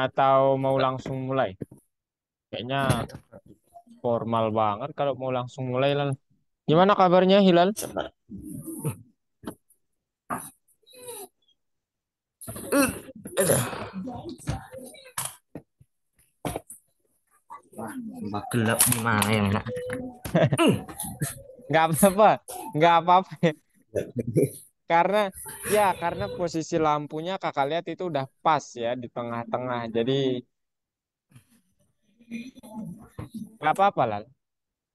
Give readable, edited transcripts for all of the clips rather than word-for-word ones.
Atau mau langsung mulai? Kayaknya formal banget kalau mau langsung mulai lah. Gimana kabarnya Hilal? Sabar. Aduh, tambah gelap gimana yang enak? Nggak apa-apa, nggak apa-apa. Karena karena posisi lampunya kakak lihat itu udah pas ya di tengah-tengah. Jadi nggak apa-apa lah.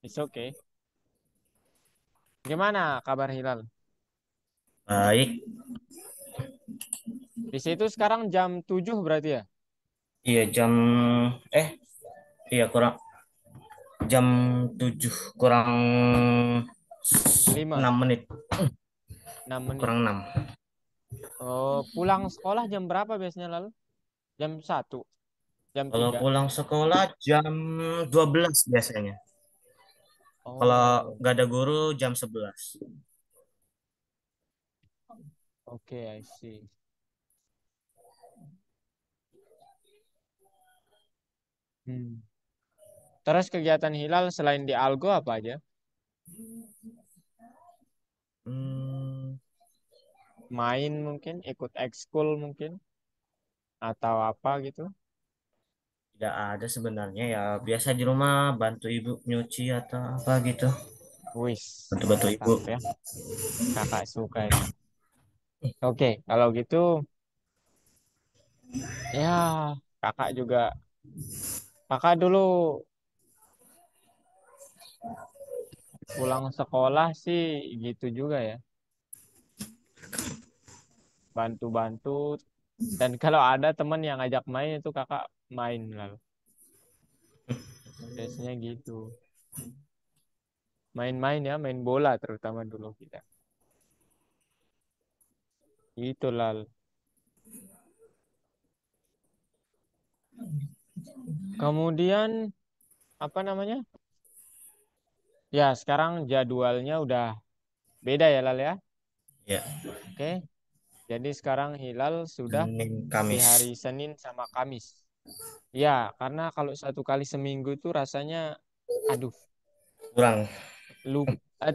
It's okay. Gimana kabar Hilal? Baik. Di situ sekarang jam 7 berarti ya? Iya eh iya kurang jam 7 kurang 5, 6 menit. 6 menit. Kurang 6. Oh, pulang sekolah jam berapa biasanya lalu? Jam 1, jam Kalau 3. pulang sekolah jam 12 biasanya. Kalau Oh, nggak ada guru jam 11. oke, I see. Hmm. Terus kegiatan Hilal selain di Algo apa aja? Hmm, Main mungkin, ikut ekskul mungkin, atau apa gitu? tidak ada sebenarnya ya biasa di rumah bantu ibu nyuci atau apa gitu. Wis, Bantu-bantu ibu. mantap ya. Kakak suka itu. Oke, kalau gitu ya kakak dulu pulang sekolah sih gitu juga ya. Bantu-bantu. Dan kalau ada teman yang ngajak main itu kakak main lalu. Biasanya gitu. Main-main ya, main bola terutama dulu kita. Gitu lah. Kemudian apa namanya? Ya, sekarang jadwalnya udah beda ya Lal ya. Ya, Oke. Jadi sekarang Hilal sudah Senin di Kamis hari Senin sama Kamis. Ya, karena kalau 1 kali seminggu itu rasanya aduh, kurang. lupa.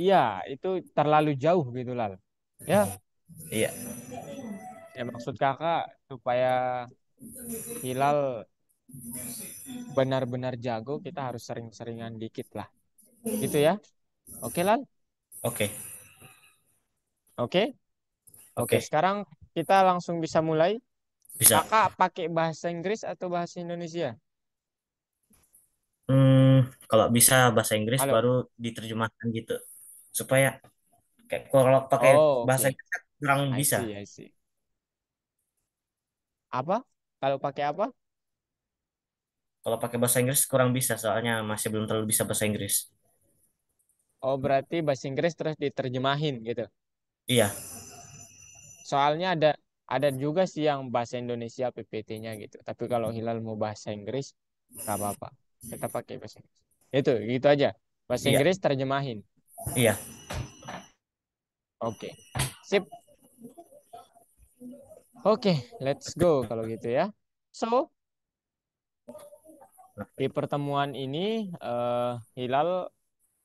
Iya, itu terlalu jauh gitu Lal. Ya, Iya, ya maksud kakak supaya Hilal benar-benar jago, kita harus sering-seringan dikit lah. Gitu ya. Oke Lal? oke, Oke? Oke, oke. sekarang kita langsung bisa mulai. Bisa. Kakak pakai bahasa Inggris atau bahasa Indonesia? Kalau bisa bahasa Inggris Halo. baru diterjemahkan gitu. Supaya kayak kalau pakai Oh, bahasa oke. Inggris kan kurang I bisa. see, I see. Apa? Kalau pakai apa? Kalau pakai bahasa Inggris kurang bisa soalnya masih belum terlalu bisa bahasa Inggris. Oh, berarti bahasa Inggris terus diterjemahin gitu. Iya, Soalnya ada juga sih yang bahasa Indonesia PPT-nya gitu. Tapi kalau Hilal mau bahasa Inggris, nggak apa-apa. Kita pakai bahasa Inggris. Itu, gitu aja. Bahasa iya, Inggris terjemahin. iya. Oke. Sip. Oke, let's go kalau gitu ya. So, di pertemuan ini Hilal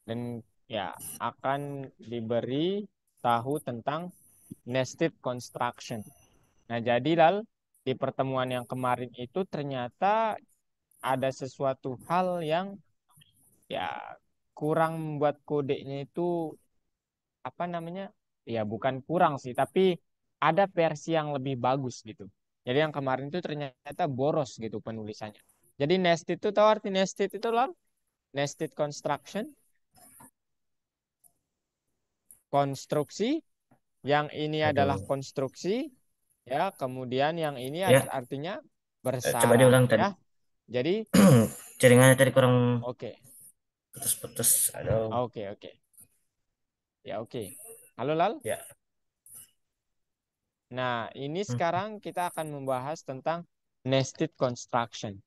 dan ya akan diberi tahu tentang nested construction. Nah, jadi Lal, di pertemuan yang kemarin itu ternyata ada sesuatu hal yang ya kurang membuat kodenya itu apa namanya? Ya bukan kurang sih, tapi ada versi yang lebih bagus gitu. Jadi yang kemarin itu ternyata boros gitu penulisannya. Jadi nested itu tahu arti nested itu Lal? Nested construction, konstruksi, yang ini adalah Aduh. konstruksi, ya, kemudian yang ini Ya, artinya coba bersarang, diulang tadi. ya. Jadi, Jaringannya tadi kurang oke, putus-putus. Aduh. oke, oke, ya, oke. Halo, Lal. Ya. Nah, ini Hmm. sekarang kita akan membahas tentang nested construction.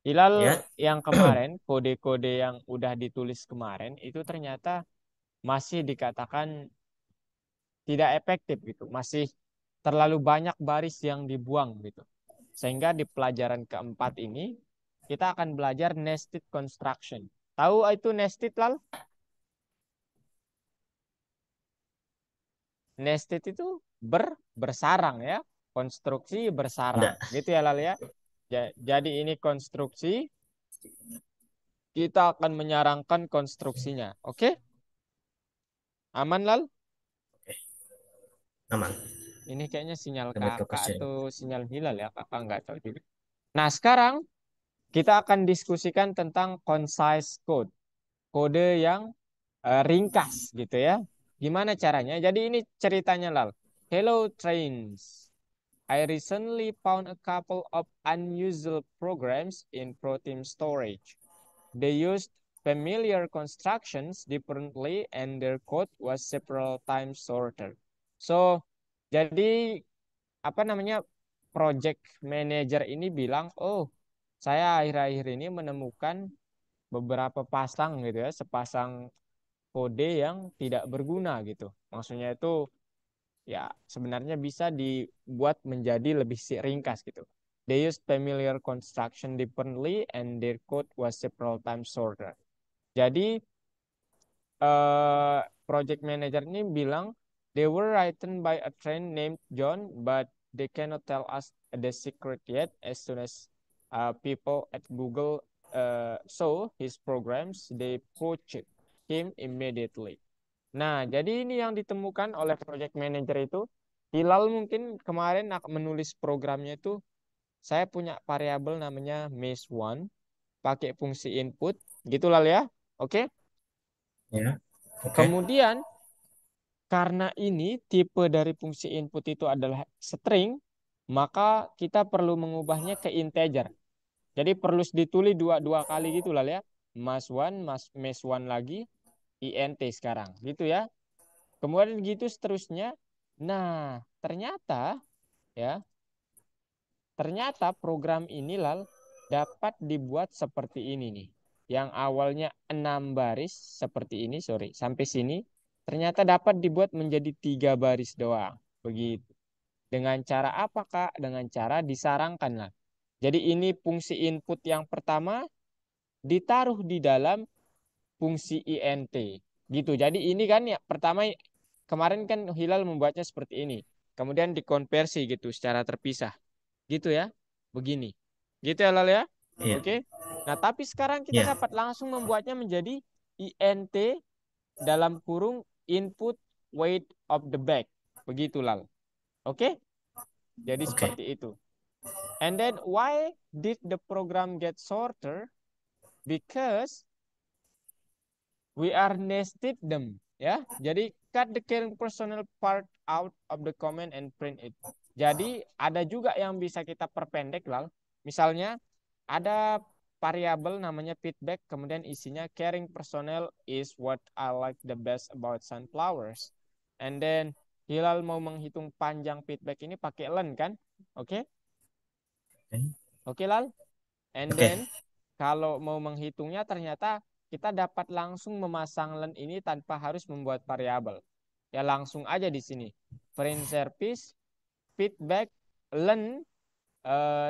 Hilal Ya. yang kemarin, kode-kode yang udah ditulis kemarin, itu ternyata masih dikatakan tidak efektif gitu. Masih terlalu banyak baris yang dibuang gitu. Sehingga di pelajaran keempat ini kita akan belajar nested construction. Tahu itu nested, Lal? Nested itu bersarang ya, konstruksi bersarang. Enggak. Gitu ya, Lal ya. Jadi ini konstruksi, kita akan menyarangkan konstruksinya. Oke? Aman, Lal? Oke, aman. Ini kayaknya sinyal Coba ke kakak question. atau sinyal Hilal ya, kakak nggak tahu juga. Nah, sekarang kita akan diskusikan tentang concise code, kode yang ringkas gitu ya. Gimana caranya? Jadi ini ceritanya, Lal. Hello trains. I recently found a couple of unusual programs in protein storage. They used familiar constructions differently and their code was several times shorter. So, jadi apa namanya, project manager ini bilang, oh, saya akhir-akhir ini menemukan beberapa pasang gitu ya, sepasang kode yang tidak berguna gitu. Maksudnya itu ya sebenarnya bisa dibuat menjadi lebih ringkas gitu. They used familiar construction differently and their code was several times shorter. Jadi project manager ini bilang they were written by a train named John, but they cannot tell us the secret yet. As soon as people at Google saw his programs, they poached him immediately. Nah, jadi ini yang ditemukan oleh project manager itu. Hilal mungkin kemarin menulis programnya itu, saya punya variabel namanya maze1, pakai fungsi input, gitu Lal ya. Oke. Ya, oke. Kemudian karena ini tipe dari fungsi input itu adalah string, maka kita perlu mengubahnya ke integer. Jadi perlu ditulis dua kali gitu lah ya. Mas1, mas1 lagi, int sekarang. Gitu ya. Kemudian gitu seterusnya. Nah, ternyata program ini Lal dapat dibuat seperti ini nih. Yang awalnya 6 baris seperti ini, sorry, sampai sini ternyata dapat dibuat menjadi 3 baris doang. Begitu. Dengan cara apa, Kak? Dengan cara disarangkan lah. Jadi ini fungsi input yang pertama ditaruh di dalam fungsi int. Gitu. Jadi ini kan ya pertama kemarin kan Hilal membuatnya seperti ini. Kemudian dikonversi gitu secara terpisah. Gitu ya. Begini. Gitu ya Lal ya. Iya, Oke. Nah, tapi sekarang kita iya, dapat langsung membuatnya menjadi int dalam kurung input weight of the bag. Begitu Lal. Oke? Jadi oke. seperti itu. And then why did the program get shorter? Because we are nested them. Ya, jadi cut the caring personal part out of the comment and print it. Jadi ada juga yang bisa kita perpendek Lal. Misalnya ada variabel namanya feedback, kemudian isinya caring personnel is what I like the best about sunflowers. And then Hilal mau menghitung panjang feedback ini pakai len kan? Oke? Oke Lal? And Oke. then kalau mau menghitungnya ternyata kita dapat langsung memasang len ini tanpa harus membuat variabel. Ya langsung aja di sini. Print service, feedback, len,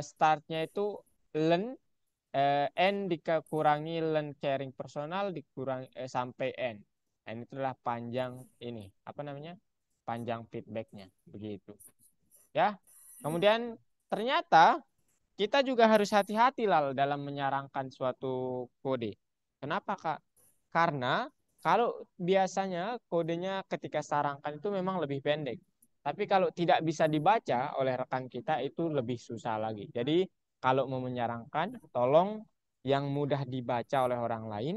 startnya itu len, n dikurangi len caring personal dikurangi sampai n. N itu adalah panjang ini, apa namanya? Panjang feedbacknya, begitu. Ya. Kemudian ternyata kita juga harus hati-hati Lal dalam menyarankan suatu kode. Kenapa Kak? Karena kalau biasanya kodenya ketika sarangkan itu memang lebih pendek. Tapi kalau tidak bisa dibaca oleh rekan kita itu lebih susah lagi. Jadi kalau mau menyarankan, tolong yang mudah dibaca oleh orang lain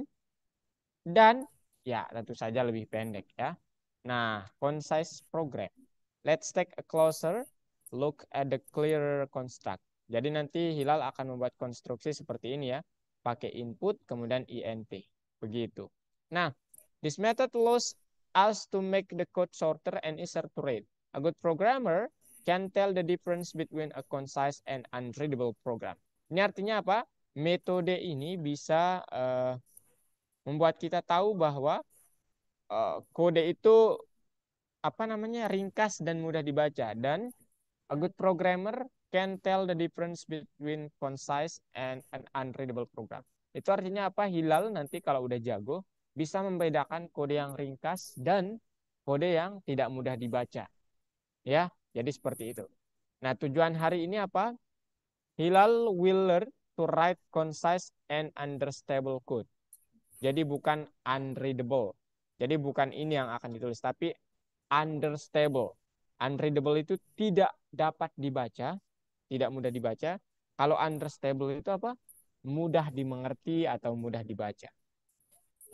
dan ya tentu saja lebih pendek ya. Nah, concise program. Let's take a closer look at the clearer construct. Jadi nanti Hilal akan membuat konstruksi seperti ini ya. Pakai input kemudian int. Begitu. Nah, this method allows us to make the code shorter and easier to read. A good programmer can tell the difference between a concise and unreadable program. Ini artinya apa? Metode ini bisa membuat kita tahu bahwa kode itu apa namanya ringkas dan mudah dibaca dan a good programmer can tell the difference between concise and an unreadable program. Itu artinya apa? Hilal nanti kalau udah jago bisa membedakan kode yang ringkas dan kode yang tidak mudah dibaca. Ya, jadi seperti itu. Nah, tujuan hari ini apa? Hilal will learn to write concise and understandable code. Jadi bukan unreadable. Jadi bukan ini yang akan ditulis, tapi understandable. Unreadable itu tidak dapat dibaca, tidak mudah dibaca. Kalau understandable itu apa? Mudah dimengerti atau mudah dibaca.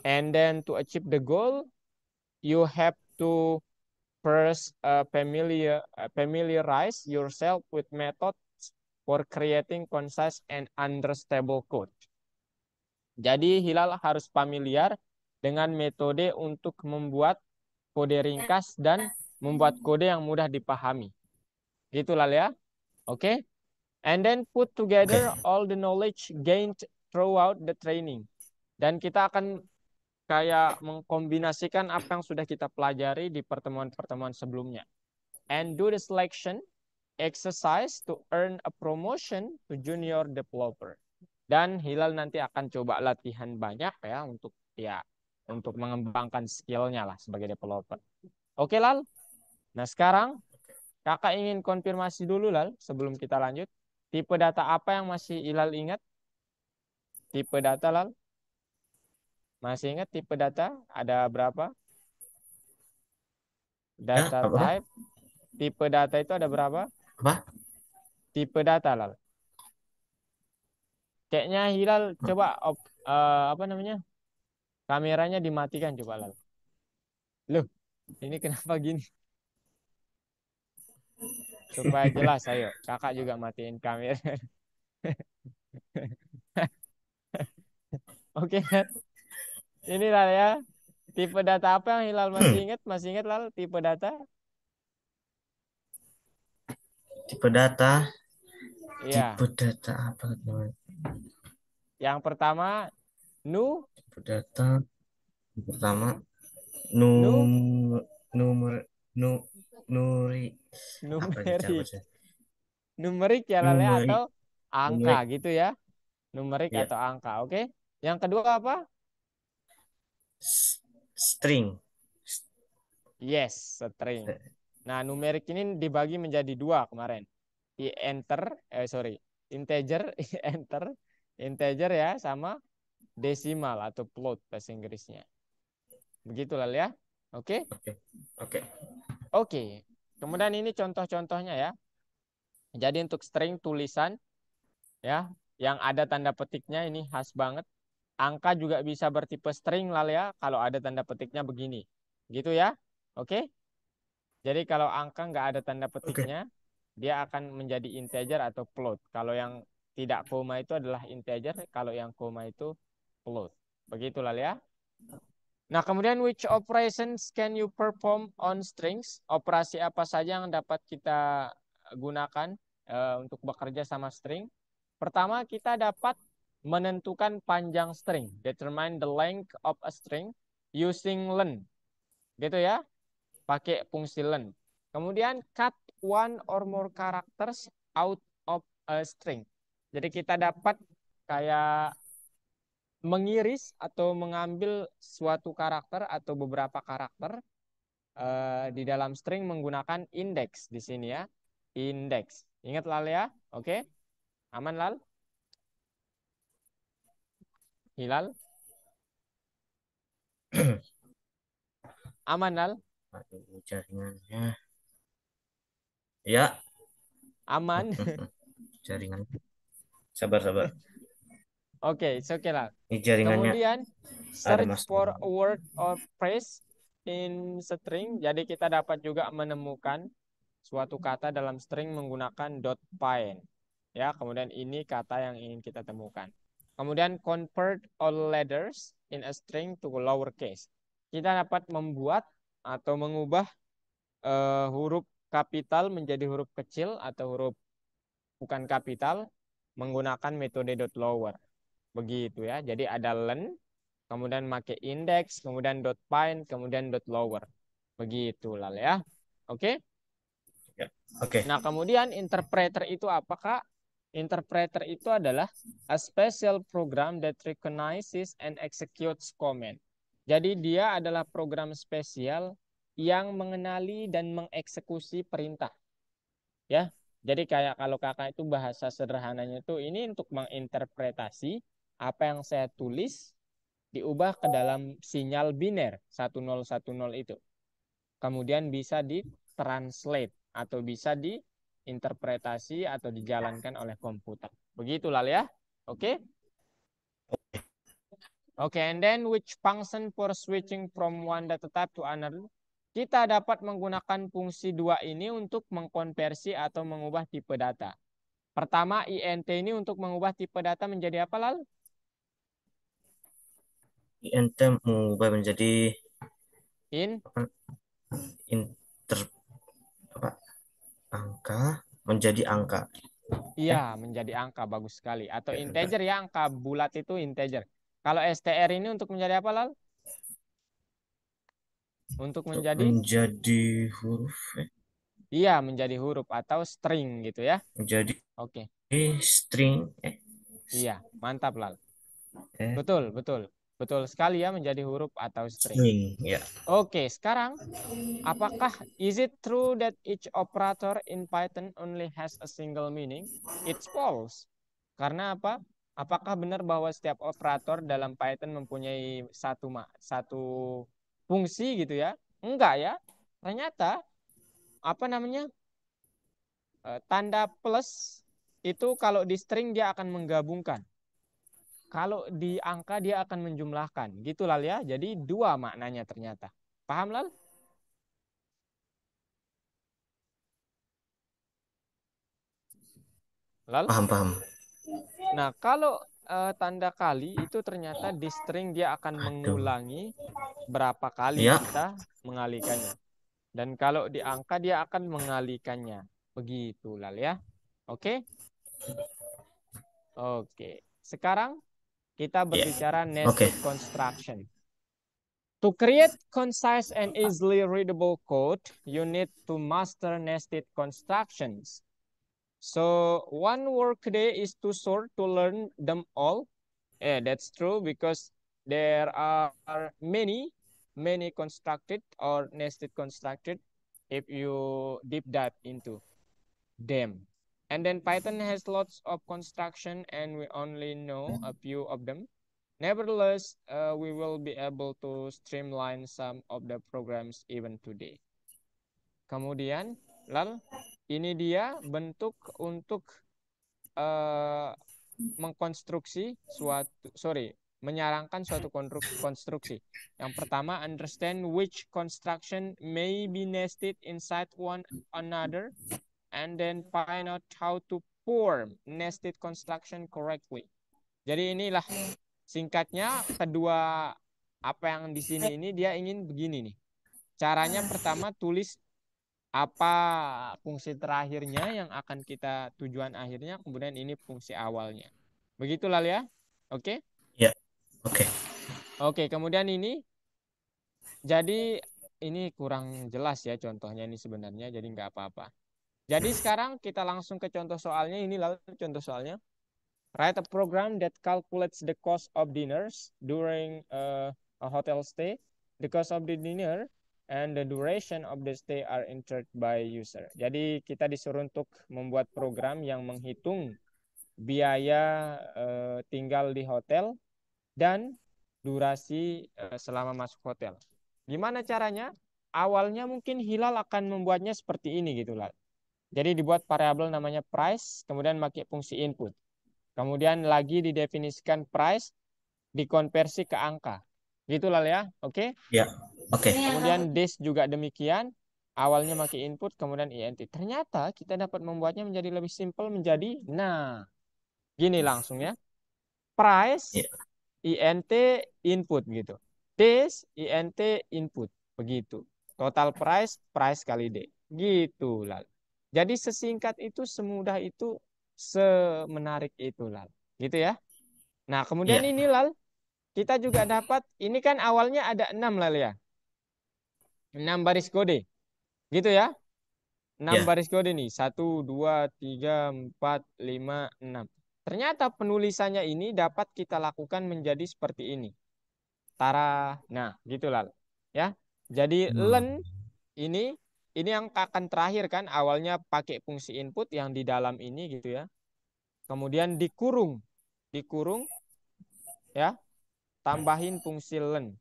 And then to achieve the goal, you have to first familiarize yourself with methods for creating concise and understandable code. Jadi Hilal harus familiar dengan metode untuk membuat kode ringkas dan membuat kode yang mudah dipahami. Gitu Lal ya. Oke. Okay? And then put together Oke. all the knowledge gained throughout the training. Dan kita akan kayak mengkombinasikan apa yang sudah kita pelajari di pertemuan-pertemuan sebelumnya. And do the selection exercise to earn a promotion to junior developer. Dan Hilal nanti akan coba latihan banyak ya untuk mengembangkan skillnya lah sebagai developer. Oke Lal. Nah sekarang kakak ingin konfirmasi dulu Lal sebelum kita lanjut. Tipe data apa yang masih Hilal ingat? Tipe data Lal? Masih ingat tipe data? Ada berapa? Ya, Data apa? type. Tipe data itu ada berapa? Apa? Tipe data Lal. Kayaknya Hilal coba apa namanya? Kameranya dimatikan coba Lal. Loh, ini kenapa gini? Supaya jelas, ayo. Kakak juga matiin kamera. Oke, Lal. Ini Lal ya. Tipe data apa yang Hilal masih ingat? Masih ingat Lal tipe data? Tipe data, Iya. tipe data apa namanya? Yang pertama, nu, Tipe data yang pertama num nu, numer nu nuri apa nih cara numerik. baca? Numerik ya Lal ya, atau Numerik, angka numerik. gitu ya. Numerik Ya, atau angka, oke? Yang kedua apa? string. Yes, string. Nah, numerik ini dibagi menjadi dua kemarin. Integer, enter, integer ya, sama desimal atau float bahasa Inggrisnya. Begitu lah ya. Oke? Oke, oke. Oke. Kemudian ini contoh-contohnya ya. Jadi untuk string tulisan ya, yang ada tanda petiknya ini khas banget. Angka juga bisa bertipe string lah ya, kalau ada tanda petiknya begini. Gitu ya. Oke? Jadi kalau angka nggak ada tanda Oke. petiknya, dia akan menjadi integer atau float. Kalau yang tidak koma itu adalah integer, kalau yang koma itu float. Begitulah ya. Nah, kemudian which operations can you perform on strings? Operasi apa saja yang dapat kita gunakan untuk bekerja sama string? Pertama, kita dapat menentukan panjang string. Determine the length of a string using len. Gitu ya. Pakai fungsi len. Kemudian cut one or more characters out of a string. Jadi kita dapat kayak mengiris atau mengambil suatu karakter atau beberapa karakter di dalam string menggunakan indeks di sini ya. Indeks. Ingat Lal ya? Oke? Aman Lal? Hilal? Aman Lal? Aduh, jaringannya. Ya, Aman? jaringan. Sabar, sabar. Oke, it's okay Lal. Ini jaringannya Kemudian ada search masalah. for a word or phrase in string. Jadi kita dapat juga menemukan suatu kata dalam string menggunakan .find. Ya, kemudian ini kata yang ingin kita temukan. Kemudian convert all letters in a string to lowercase. Kita dapat membuat atau mengubah huruf kapital menjadi huruf kecil atau huruf bukan kapital menggunakan metode .lower. Begitu ya. Jadi ada len, kemudian pakai index, kemudian .find, kemudian .lower. Begitu lah ya. Oke? Oke. Nah, kemudian interpreter itu apa, Kak? Interpreter itu adalah a special program that recognizes and executes command. Jadi dia adalah program spesial yang mengenali dan mengeksekusi perintah. Ya, jadi kayak kalau kakak itu bahasa sederhananya itu ini untuk menginterpretasi apa yang saya tulis diubah ke dalam sinyal biner 1010 itu. Kemudian bisa ditranslate atau bisa diinterpretasi atau dijalankan oleh komputer. Begitulah ya. Oke. Oke, and then which function for switching from one data type to another? Kita dapat menggunakan fungsi dua ini untuk mengkonversi atau mengubah tipe data. Pertama, int ini untuk mengubah tipe data menjadi apa, Lal? INT mengubah menjadi In, apa, inter apa, angka menjadi angka. iya, Eh, menjadi angka, bagus sekali. Atau integer ya, angka bulat itu integer. Kalau str ini untuk menjadi apa, Lal? Untuk untuk menjadi, menjadi huruf, iya, menjadi huruf atau string gitu ya. menjadi Oke, string, iya, mantap, Lal. eh, Betul, betul. Betul sekali ya, menjadi huruf atau string. string ya. Oke, sekarang apakah is it true that each operator in Python only has a single meaning? It's false. Karena apa? Apakah benar bahwa setiap operator dalam Python mempunyai satu fungsi gitu ya? Enggak ya. Ternyata apa namanya? Tanda plus itu kalau di string dia akan menggabungkan. Kalau di angka dia akan menjumlahkan. Gitu Lal ya. Jadi dua maknanya ternyata. Paham Lal? Lal? Paham, paham. Nah, kalau tanda kali itu ternyata di string dia akan Aduh. mengulangi berapa kali Ya, kita mengalihkannya. Dan kalau di angka dia akan mengalihkannya. Begitu Lal ya. Oke? Oke. Sekarang kita ya. berbicara Oke. nested construction. To create concise and easily readable code, you need to master nested constructions. So one workday is too short to learn them all. Yeah, that's true because there are many constructed or nested constructed if you deep dive into them. And then Python has lots of construction and we only know a few of them. Nevertheless, we will be able to streamline some of the programs even today. Kemudian, Lal, ini dia bentuk untuk uh, mengkonstruksi menyarankan suatu konstruksi. Yang pertama, understand which construction may be nested inside one another, and then find out how to form nested construction correctly. Jadi inilah singkatnya kedua apa yang di sini ini dia ingin begini nih. Caranya pertama tulis apa fungsi terakhirnya yang akan kita tujuan akhirnya, kemudian ini fungsi awalnya. Begitulah ya. Oke. Ya. Oke. Oke, kemudian ini jadi ini kurang jelas ya contohnya ini sebenarnya jadi nggak apa-apa. Jadi sekarang kita langsung ke contoh soalnya ini lalu contoh soalnya. Write a program that calculates the cost of dinners during a hotel stay. The cost of the dinner and the duration of the stay are entered by user. Jadi kita disuruh untuk membuat program yang menghitung biaya tinggal di hotel dan durasi selama masuk hotel. Gimana caranya? Awalnya mungkin Hilal akan membuatnya seperti ini gitu lah. Jadi dibuat variabel namanya price, kemudian pakai fungsi input. Kemudian lagi didefinisikan price, dikonversi ke angka. Gitu lah ya, oke? Ya. Oke. Kemudian this juga demikian. Awalnya pakai input, kemudian int. Ternyata kita dapat membuatnya menjadi lebih simpel menjadi, nah, gini langsung ya. Ya. Price, int input gitu. This, int input. Begitu. Total price, price kali D. Gitu lah. Jadi sesingkat itu, semudah itu, semenarik itu lah. Gitu ya. Nah, kemudian Ya. ini Lal, kita juga dapat, ini kan awalnya ada 6 Lal ya. 6 baris kode. Gitu ya. 6 Ya. baris kode nih. 1, 2, 3, 4, 5, 6. Ternyata penulisannya ini dapat kita lakukan menjadi seperti ini. Tara. Nah, gitu lah. Ya. Jadi Hmm. len ini yang akan terakhir kan, awalnya pakai fungsi input yang di dalam ini gitu ya. Kemudian dikurung. Dikurung ya, tambahin fungsi len.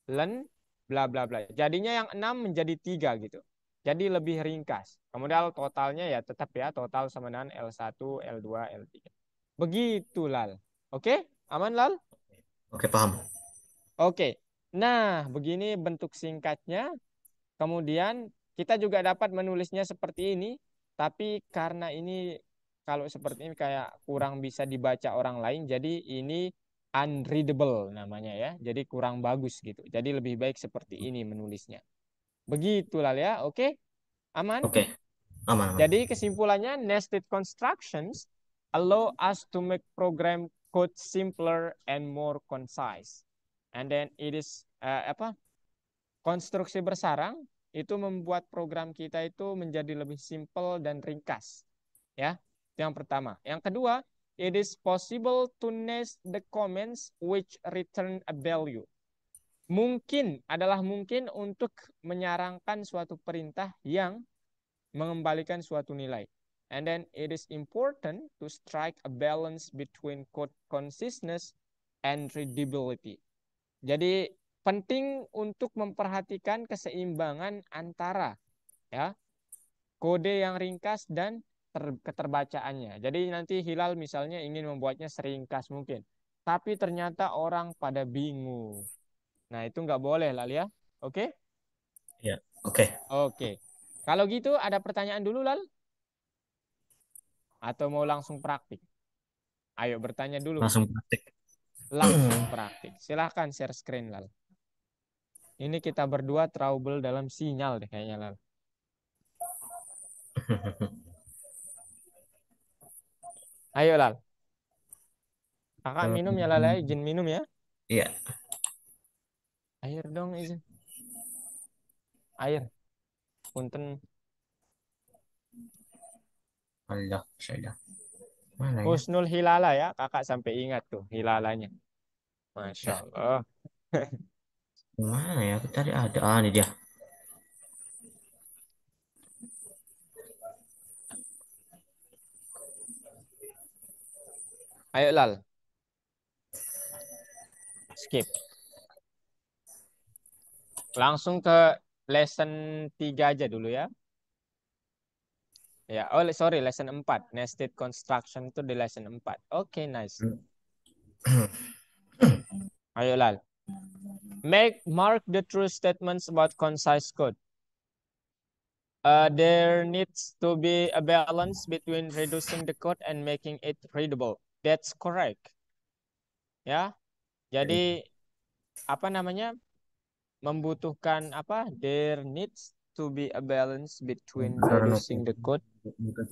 Len bla bla bla. Jadinya yang 6 menjadi 3 gitu. Jadi lebih ringkas. Kemudian totalnya ya tetap ya, total sama dengan L1, L2, L3. Begitu Lal. Oke? Aman Lal? Oke, paham. Oke. Nah, begini bentuk singkatnya. Kemudian kita juga dapat menulisnya seperti ini, tapi karena ini kalau seperti ini kayak kurang bisa dibaca orang lain, jadi ini unreadable namanya ya. Jadi kurang bagus gitu. Jadi lebih baik seperti ini menulisnya. Begitulah ya. Oke, aman. Oke, aman, aman. Jadi kesimpulannya nested constructions allow us to make program code simpler and more concise. And then it is konstruksi bersarang itu membuat program kita itu menjadi lebih simpel dan ringkas. Ya, itu yang pertama. Yang kedua, it is possible to nest the comments which return a value. Mungkin adalah mungkin untuk menyarankan suatu perintah yang mengembalikan suatu nilai. And then it is important to strike a balance between code consistency and readability. Jadi penting untuk memperhatikan keseimbangan antara ya kode yang ringkas dan keterbacaannya. Jadi nanti Hilal misalnya ingin membuatnya seringkas mungkin, tapi ternyata orang pada bingung. Nah itu nggak boleh Lal ya. Oke? Ya, oke. Oke. Kalau gitu ada pertanyaan dulu Lal? Atau mau langsung praktik? Ayo bertanya dulu. Langsung praktik. Langsung praktik. Silahkan share screen Lal. Ini kita berdua trouble dalam sinyal deh kayaknya Lal. Ayo Lal. Kakak minum ya Lala, izin minum ya. Iya, Air dong izin. Air. Punten. Allah, saya mana ya? Husnul Hilala ya. Kakak sampai ingat tuh hilalanya. Masya Ya, Allah. mana ya? Tadi ada. Ah, ini dia. Ayo Lal. Skip. Langsung ke lesson 3 aja dulu ya. Ya, oh sorry lesson 4. Nested construction itu di lesson 4. Oke, nice. Ayo Lal. Mark the true statements about concise code. There needs to be a balance between reducing the code and making it readable. That's correct. Ya, jadi apa namanya? Membutuhkan apa? There needs to be a balance between reducing the code.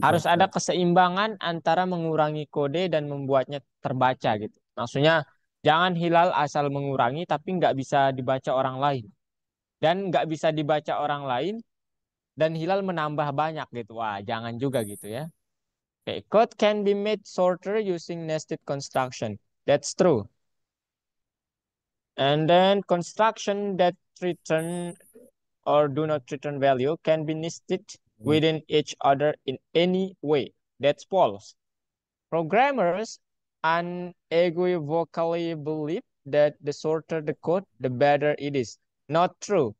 Harus ada keseimbangan antara mengurangi kode dan membuatnya terbaca gitu. Maksudnya jangan Hilal asal mengurangi tapi nggak bisa dibaca orang lain. Dan nggak bisa dibaca orang lain dan Hilal menambah banyak gitu. Wah, jangan juga gitu ya. Okay. Code can be made shorter using nested construction. That's true. And then construction that return or do not return value can be nested within each other in any way. That's false. Programmers unequivocally believe that the shorter the code, the better it is. Not true.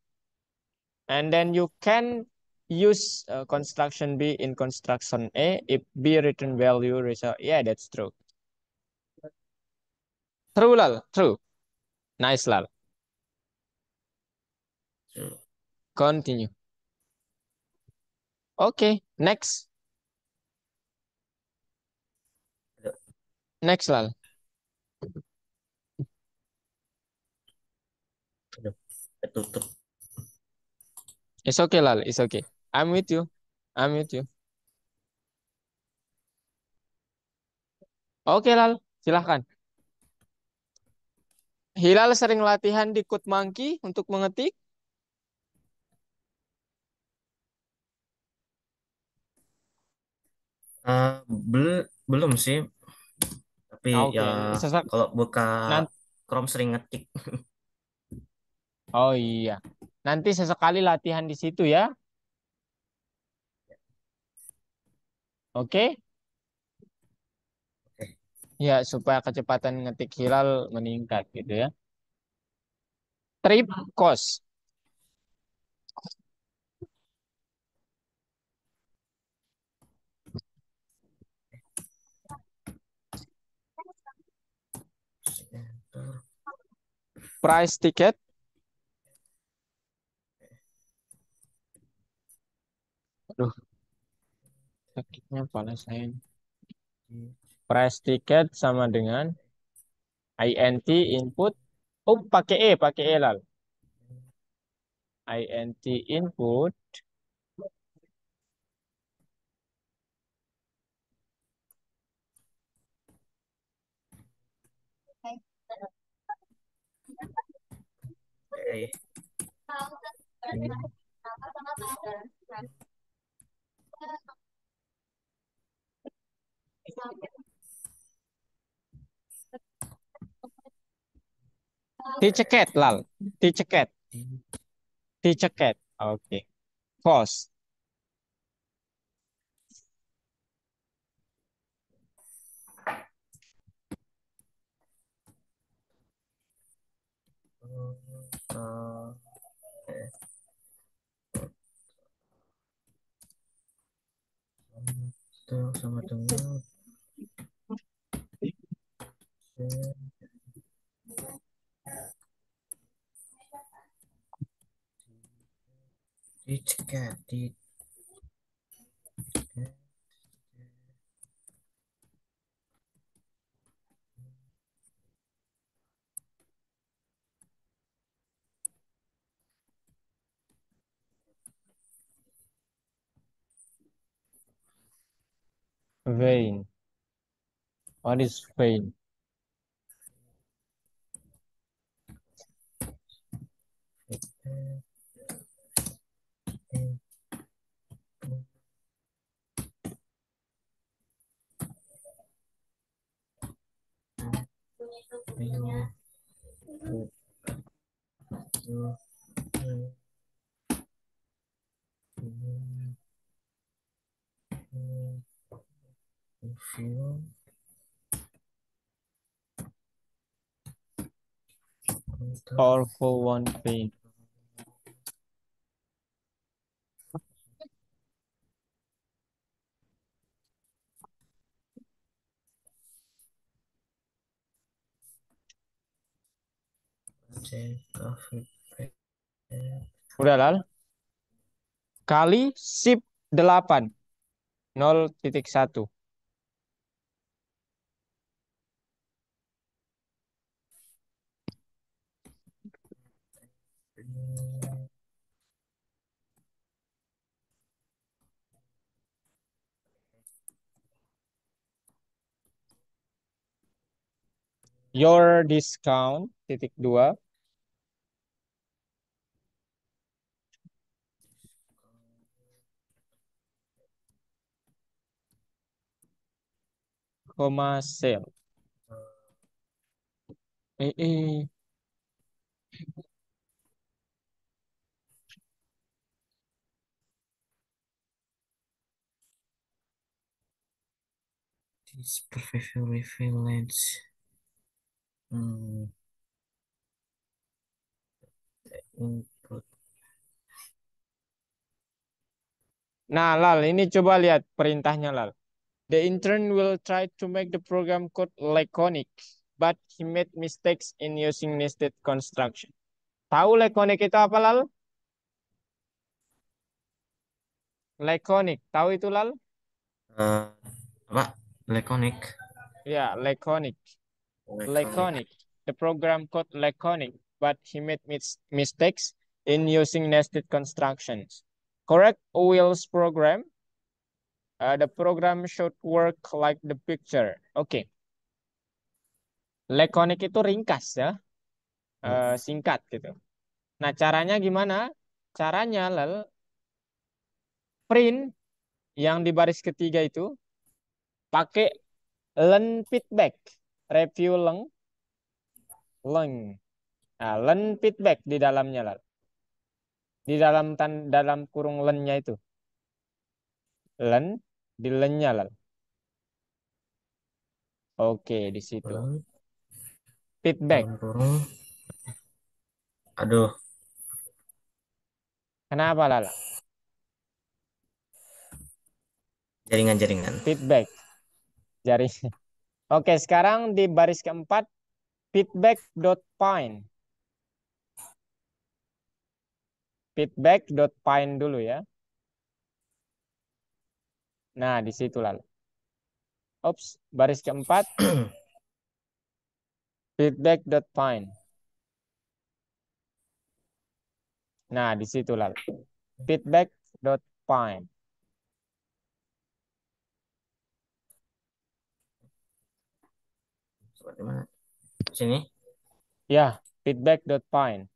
And then you can use construction B in construction A if B return value result. Yeah, that's true. True, Lal. True. Nice, Lal. Continue. Okay, next. Next, Lal. Tutup. It's okay, Lal. It's okay. I'm with you. I'm with you. Oke, Lal. Silahkan. Hilal sering latihan di Monkey untuk mengetik. Eh, belum sih, tapi ya Oke, kalau buka nanti. Chrome sering ngetik. Oh iya, nanti sesekali latihan di situ ya. Oke, Oke. ya supaya kecepatan ngetik hilal meningkat gitu ya. Trip cost. Enter. Price tiket. Aduh, sakitnya kepala saya. Price tiket sama dengan INT input. Oh, pakai E lal. INT input. Eh, Tiket lal. Tiket. di- Tiket. Oke. Cost. eh, itu sama dengan tiket tiket Vein. What is vein? All for one vein. Udah lal. Kali sip 8. 0,1. Your discount. Titik 2. Koma sale. Eh. This professional freelance input. Nah, Lal, ini coba lihat perintahnya, Lal. The intern will try to make the program code laconic, but he made mistakes in using nested construction. Tahu laconic itu apa, Lal? Laconic, tahu itu, Lal? Eh, apa? Laconic. Ya, laconic. Laconic. Laconic. The program code laconic, but he made mistakes in using nested constructions. Correct Will's program. The program should work like the picture. Oke. Laconic itu ringkas ya, singkat gitu. Nah, caranya gimana? Caranya, Lel, print yang di baris ketiga itu, Pakai learn feedback. Review leng, leng. Nah, learn feedback di dalamnya lah. Di dalam kurung learn-nya itu. Learn di learn-nya lah. Oke, di situ. Ulang, Feedback. dalam kurung. Aduh, Kenapa Lala? jaringan-jaringan. Feedback. Jari. Oke, sekarang di baris keempat feedback dot find. Feedback dot find dulu ya. Nah, di situ Lala. Ops, baris keempat feedback dot find. Nah, di situ Lala. Feedback dot find. Seperti mana? Sini. Ya, feedback dot find.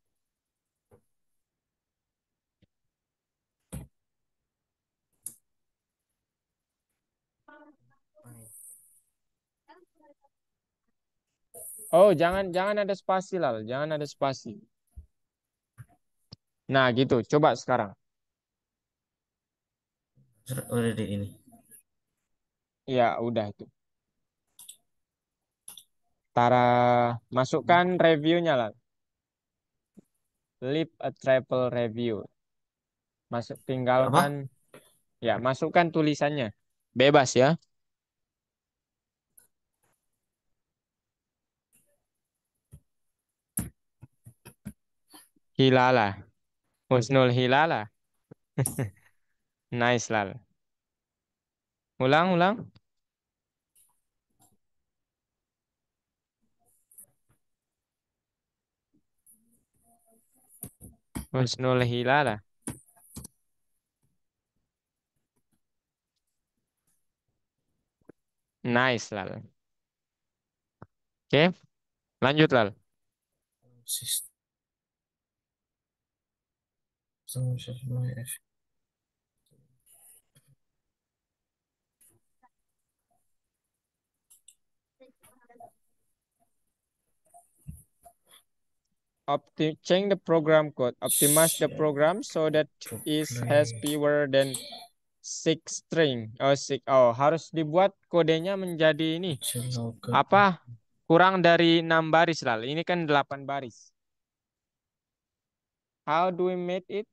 Oh, jangan jangan ada spasi Lal, jangan ada spasi. Nah, gitu. Coba sekarang. Udah di ini. Ya, udah itu. Tara masukkan reviewnya lah. Leave a travel review. Masuk tinggalkan Apa? ya, masukkan tulisannya. Bebas ya. Hilala. Husnul Hilala. Nice Lal. Ulang, ulang. Husnul Hilala. Nice Lal. Oke, lanjut Lal. Sistem. Change the program code. Optimize the Share program so that to it has play. fewer than six string. Oh, six. Oh, harus dibuat kodenya menjadi ini. Logo. Apa? Kurang dari 6 baris Lal. Ini kan 8 baris. How do we make it?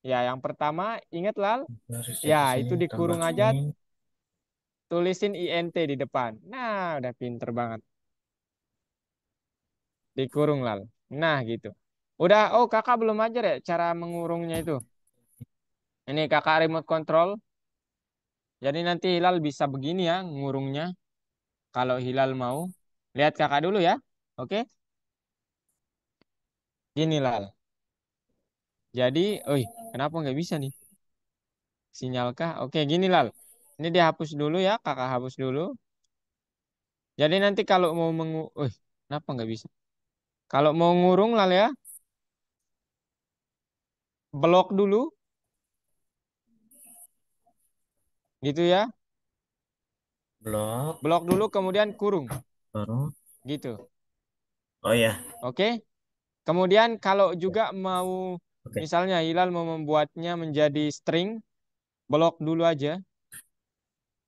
Ya, yang pertama ingat Lal. Baris Ya, dari sini itu tambah dikurung aja, ini. tulisin INT di depan. Nah, udah pinter banget. Dikurung Lal. Nah, gitu. Udah, oh kakak belum ajar ya cara mengurungnya itu. Ini kakak remote control. Jadi nanti Hilal bisa begini ya ngurungnya. Kalau Hilal mau. Lihat kakak dulu ya. Oke. Gini Lal. Jadi, oi, kenapa nggak bisa nih? Sinyalkah? Oke, gini Lal. Ini dihapus dulu ya, kakak hapus dulu. Jadi nanti kalau mau kenapa nggak bisa? Kalau mau ngurung Lal ya, blok dulu, gitu ya. Blok. Blok dulu, kemudian kurung, Baru. gitu. Oh ya. Oke. Kemudian kalau juga mau, Oke. misalnya Hilal mau membuatnya menjadi string, blok dulu aja,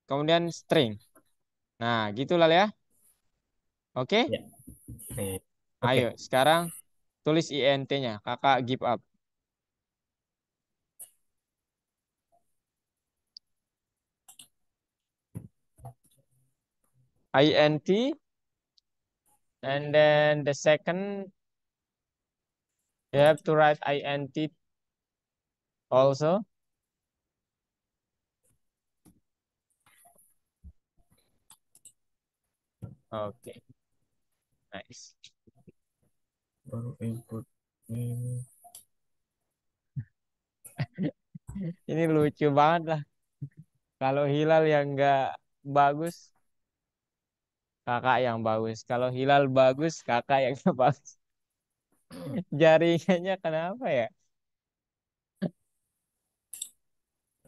kemudian string. Nah, gitu Lal ya. Oke. Ya. Oke. Ayo, Oke. sekarang tulis INT-nya. Kakak give up. INT, and then the second you have to write INT also. Oke, nice. Baru input ini. Ini lucu banget lah. Kalau Hilal yang nggak bagus, kakak yang bagus. Kalau Hilal bagus, kakak yang nggak bagus. Jaringannya kenapa ya?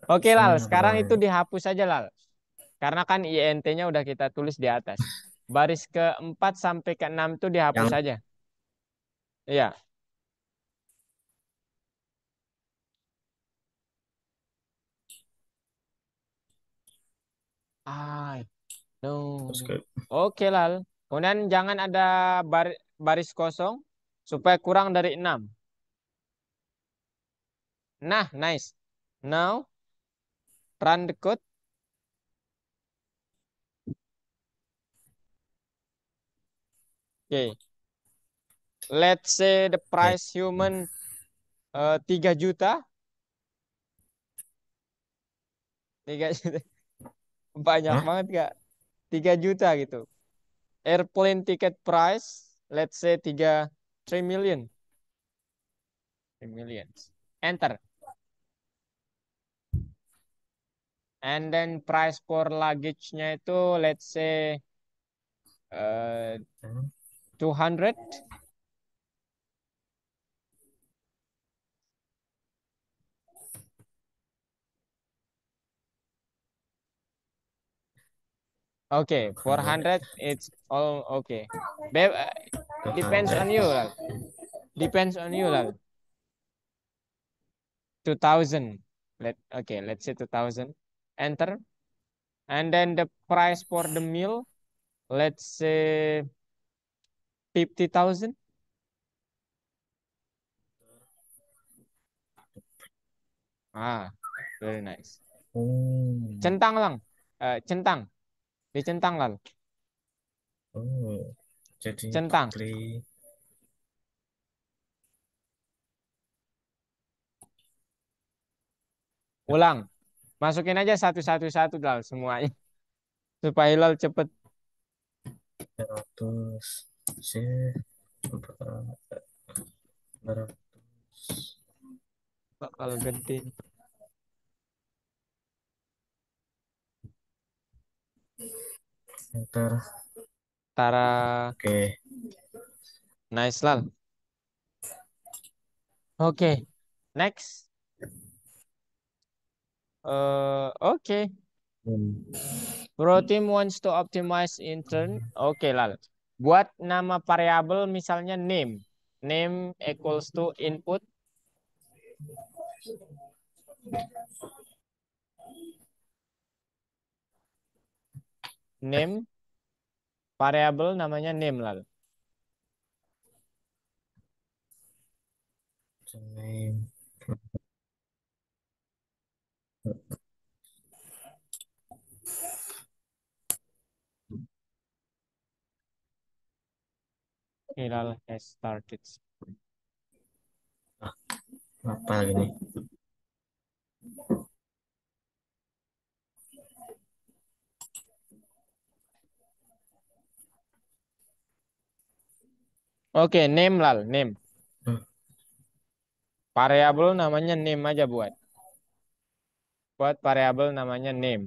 Oke Lal, Semuanya sekarang itu bro. dihapus aja Lal. Karena kan INT-nya udah kita tulis di atas. Baris keempat sampai keenam itu dihapus Yang saja. Iya. Ah, no. subscribe. Oke, Lal. Kemudian jangan ada baris kosong supaya kurang dari 6. Nah, nice. Now, run the code. Oke. Let's say the Oke. price human 3 juta. 3 juta. Banyak Hah? banget, Kak. 3 juta gitu. Airplane ticket price, let's say 3 million. 3 millions. Enter. And then price for luggage-nya itu let's say uh, 200. Okay, 200. 400 it's all okay. Be depends on you, 200. Lal. Depends on you, Lal. 2000. Let's say 2000. Enter. And then the price for the meal, let's say 50,000. Ah, very nice. Oh. Centang lang. Centang. Dicentang, Lal. Oh. Jadi Centang. Putri. Ulang. Masukin aja satu-satu Lal semuanya. Supaya Lal cepet 300. C. 400. bakal gede. Enter. Tara. Oke. Nice, Lal. Oke. Next. Oke. Hmm. Pro team wants to optimize intern. Oke, Lal. Buat nama variabel misalnya name. Name equals to input. Name. Variabel namanya name, Lal. Name. Oke, Lal has started. Ah, apa lagi nih? Oke, name, Lal. Name. Hmm. Variabel namanya name aja buat. Buat variabel namanya name.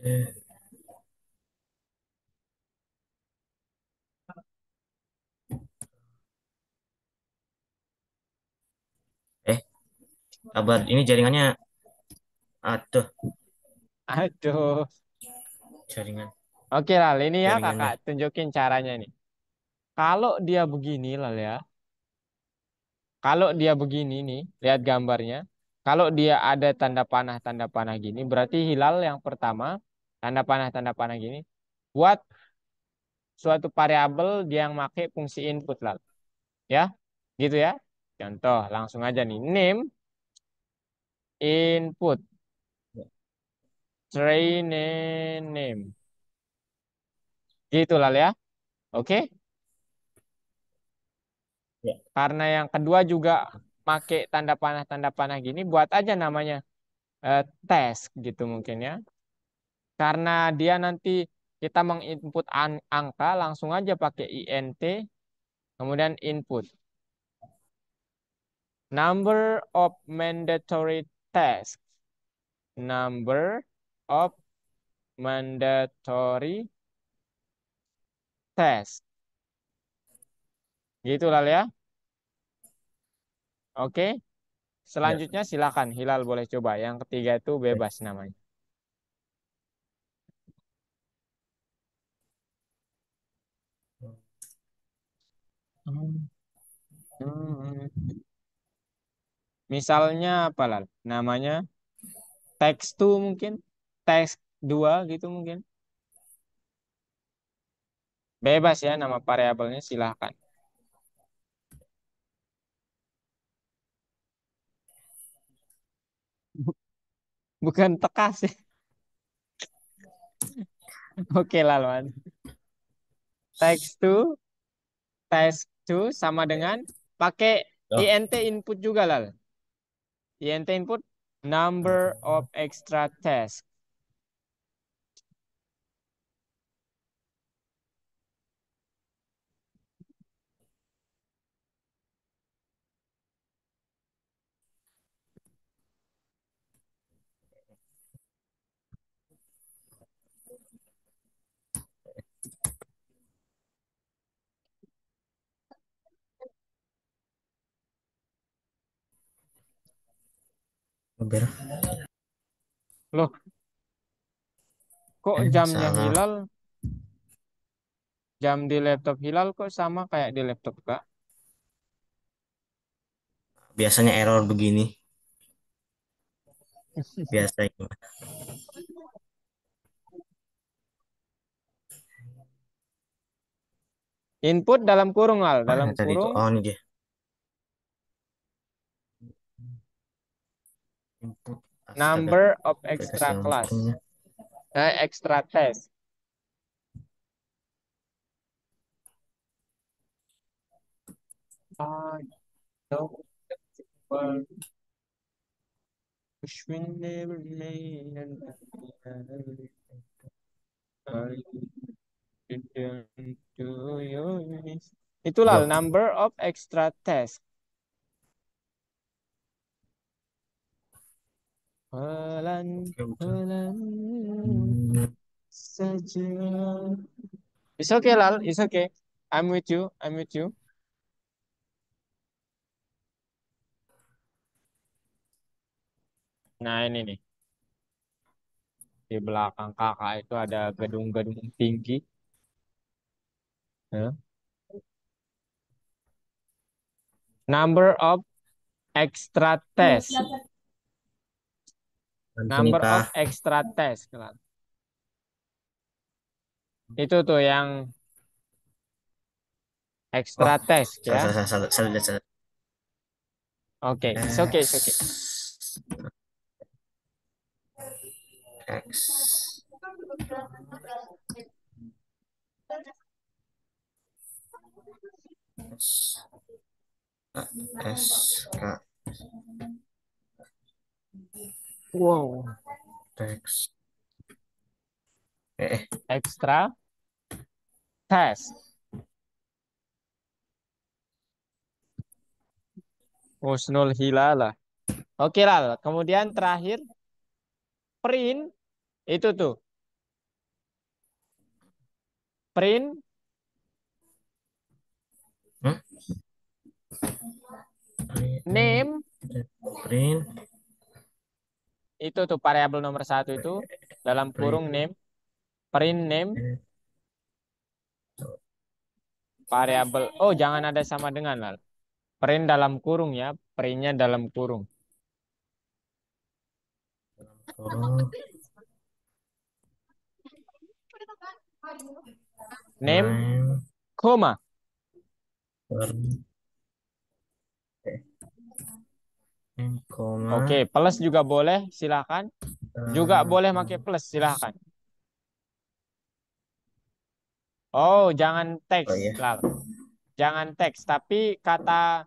Eh, eh, kabar ini jaringannya. Aduh, Aduh. jaringan Oke, Lal. Ini ya kakak jaringannya. tunjukin caranya nih. Kalau dia begini, Lal ya. Kalau dia begini nih, lihat gambarnya. Kalau dia ada tanda panah gini, berarti hilal yang pertama, tanda panah gini. Buat suatu variabel dia yang pakai fungsi input, Lal. Ya, gitu ya. Contoh, langsung aja nih. Name, input, train name. Gitu, Lal ya. Oke. Ya. Karena yang kedua juga pakai tanda panah gini, buat aja namanya test gitu mungkin ya. Karena dia nanti kita menginput angka, langsung aja pakai int, kemudian input. Number of mandatory tasks. Number of mandatory tasks. Gitu lah ya. Oke. Ya. Selanjutnya silakan Hilal boleh coba. Yang ketiga itu bebas namanya. Hmm. Hmm. Misalnya apa Lal? Namanya text 2 mungkin. Text 2 gitu mungkin. Bebas ya nama variabelnya silahkan. Bukan tekas ya. Oke Lalwan. Text 2, text 2 sama dengan pakai Oh, int input juga Lal. Int input number of extra tasks. ber. Loh, kok jamnya Salah. Hilal, jam di laptop Hilal kok sama kayak di laptop Kak? Biasanya error begini. Biasanya. Input dalam kurung Lal, dalam Mana tadi itu? kurung Oh, ini dia. Input. Astaga. number of Saya kasih extra dalam class. kurungnya. Extra test. I don't want wish we never made an I didn't do your Itulah Yo. number of extra test. Pelan, Oke, betul. pelan Hmm, saja. It's okay, Lal. It's okay. I'm with you. I'm with you. Nah, ini nih. Di belakang kakak itu ada gedung-gedung tinggi. Ya. Number of extra test. nanti nih Number Kak. of extra test. Lal. Itu tuh yang Oh, extra test salah, ya. salah, salah, salah, salah, salah. Oke, it's okay, it's okay. X, X, S, S, K, Wow. X, Extra test. Husnul Hilal. Oke, Lal. Kemudian terakhir print itu tuh. Print hmm? Print, name print, itu tuh variabel nomor satu itu dalam kurung print, name. Print name variabel. Oh, jangan ada sama dengan Lal. Print dalam kurung ya. Printnya dalam kurung. kurung, Name, name, koma. per- name, Oke, koma, plus juga boleh, silakan. Juga boleh pakai eh, plus, silakan. Oh, jangan teks, oh ya, Lal. Jangan teks, tapi kata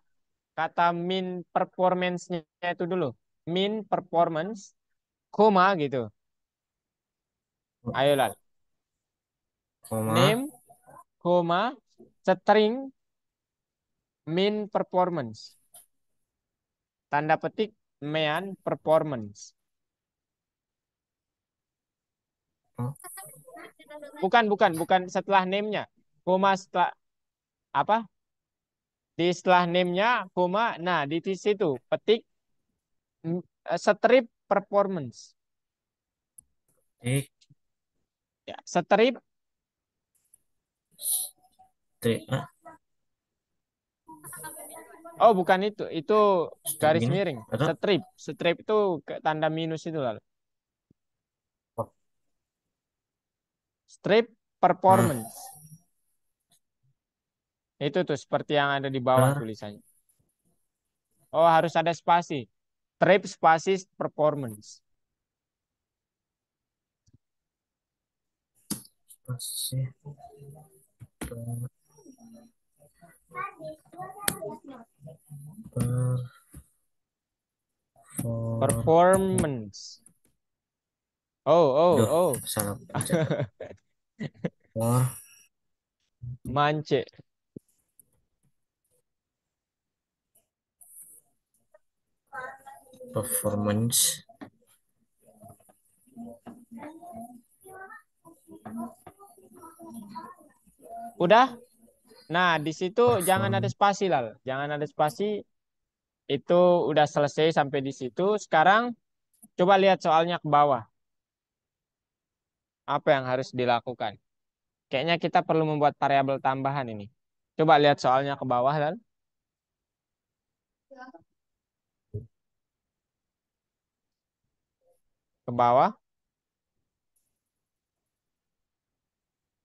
kata min performance-nya itu dulu. Min performance, koma gitu. Ayo, Lal. koma, Name, koma, string, min performance. Tanda petik, mean performance. oh, Bukan setelah name-nya. Koma setelah apa? Di setelah name-nya, koma. Nah, di situ petik Strip performance. Tik, Ya, strip. trik, ah, Oh, bukan itu. Itu step garis gini. miring. Atau, Strip. Strip itu tanda minus itu lalu. oh, Strip ah, performance. Itu tuh seperti yang ada di bawah per, tulisannya. Oh, harus ada spasi. Strip spasi performance. spasi, perform, Performance. Oh, duh, oh, salah pencet. oh. For, Mance. performance, Udah? Nah, di situ jangan ada perform, spasi, Lal. Jangan ada spasi. Itu udah selesai sampai di situ. Sekarang coba lihat soalnya ke bawah. Apa yang harus dilakukan? Kayaknya kita perlu membuat variabel tambahan ini. Coba lihat soalnya ke bawah, Lal. Ke bawah.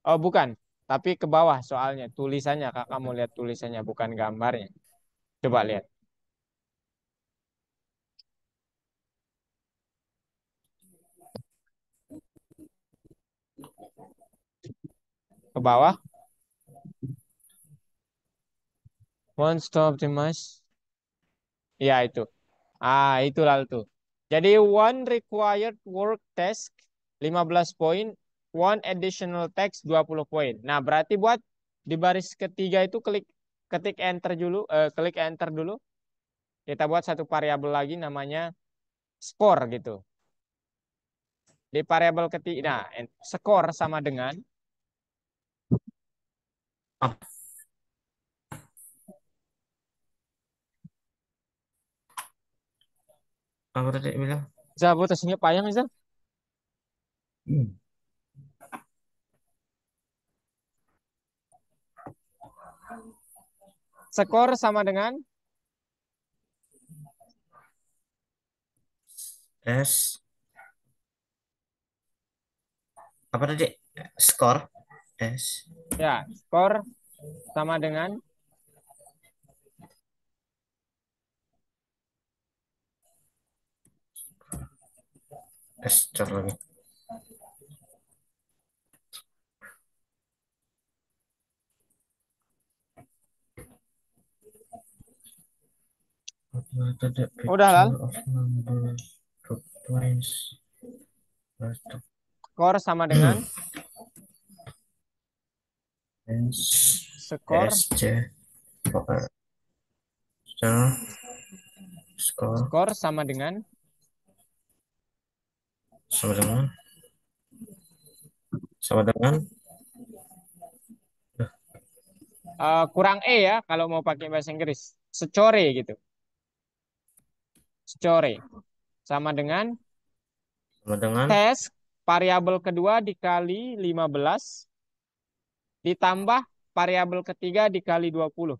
Oh, bukan. Tapi ke bawah soalnya. Tulisannya. Kakak mau lihat tulisannya, bukan gambarnya. Coba lihat. Ke bawah. Wants to optimize. Ya, itu. Itu lalu tuh. Jadi one required work task 15 poin, one additional text 20 poin. Nah, berarti buat di baris ketiga itu ketik enter dulu, klik enter dulu. Kita buat satu variabel lagi namanya score gitu. Di variabel ketiga, nah, score sama dengan apa, apa tadi bilang? Zal, putusnya payang Zal. Hmm. Skor sama dengan S, apa tadi? Skor, S, ya, skor sama dengan S, cor lagi. Apa tadi? udah Picture Lal. of number, replace, rest, Skor sama dengan S, skor S, C, star, skor, skor sama dengan sama dengan, sama dengan, kurang ya kalau mau pakai bahasa Inggris. Score gitu. Score sama dengan sama dengan, tes variabel kedua dikali 15 ditambah variabel ketiga dikali 20.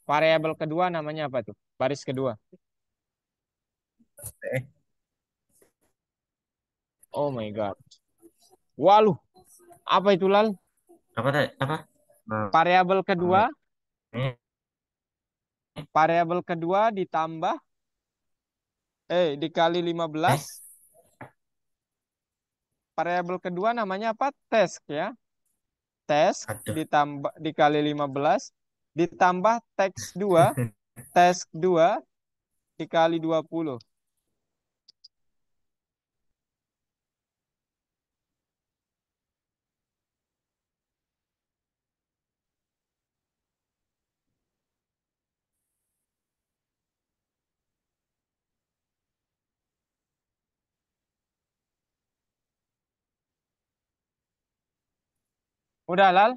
Variabel kedua namanya apa tuh? Baris kedua. eh, Oh my God. Waluh, apa itu Lal? apa tadi? Apa? Nah, Variabel kedua, ini, variabel kedua ditambah dikali 15. eh, Variabel kedua namanya apa? Task ya. Task aduh. ditambah dikali 15 ditambah teks 2, task 2 dikali 20. Udah Lal?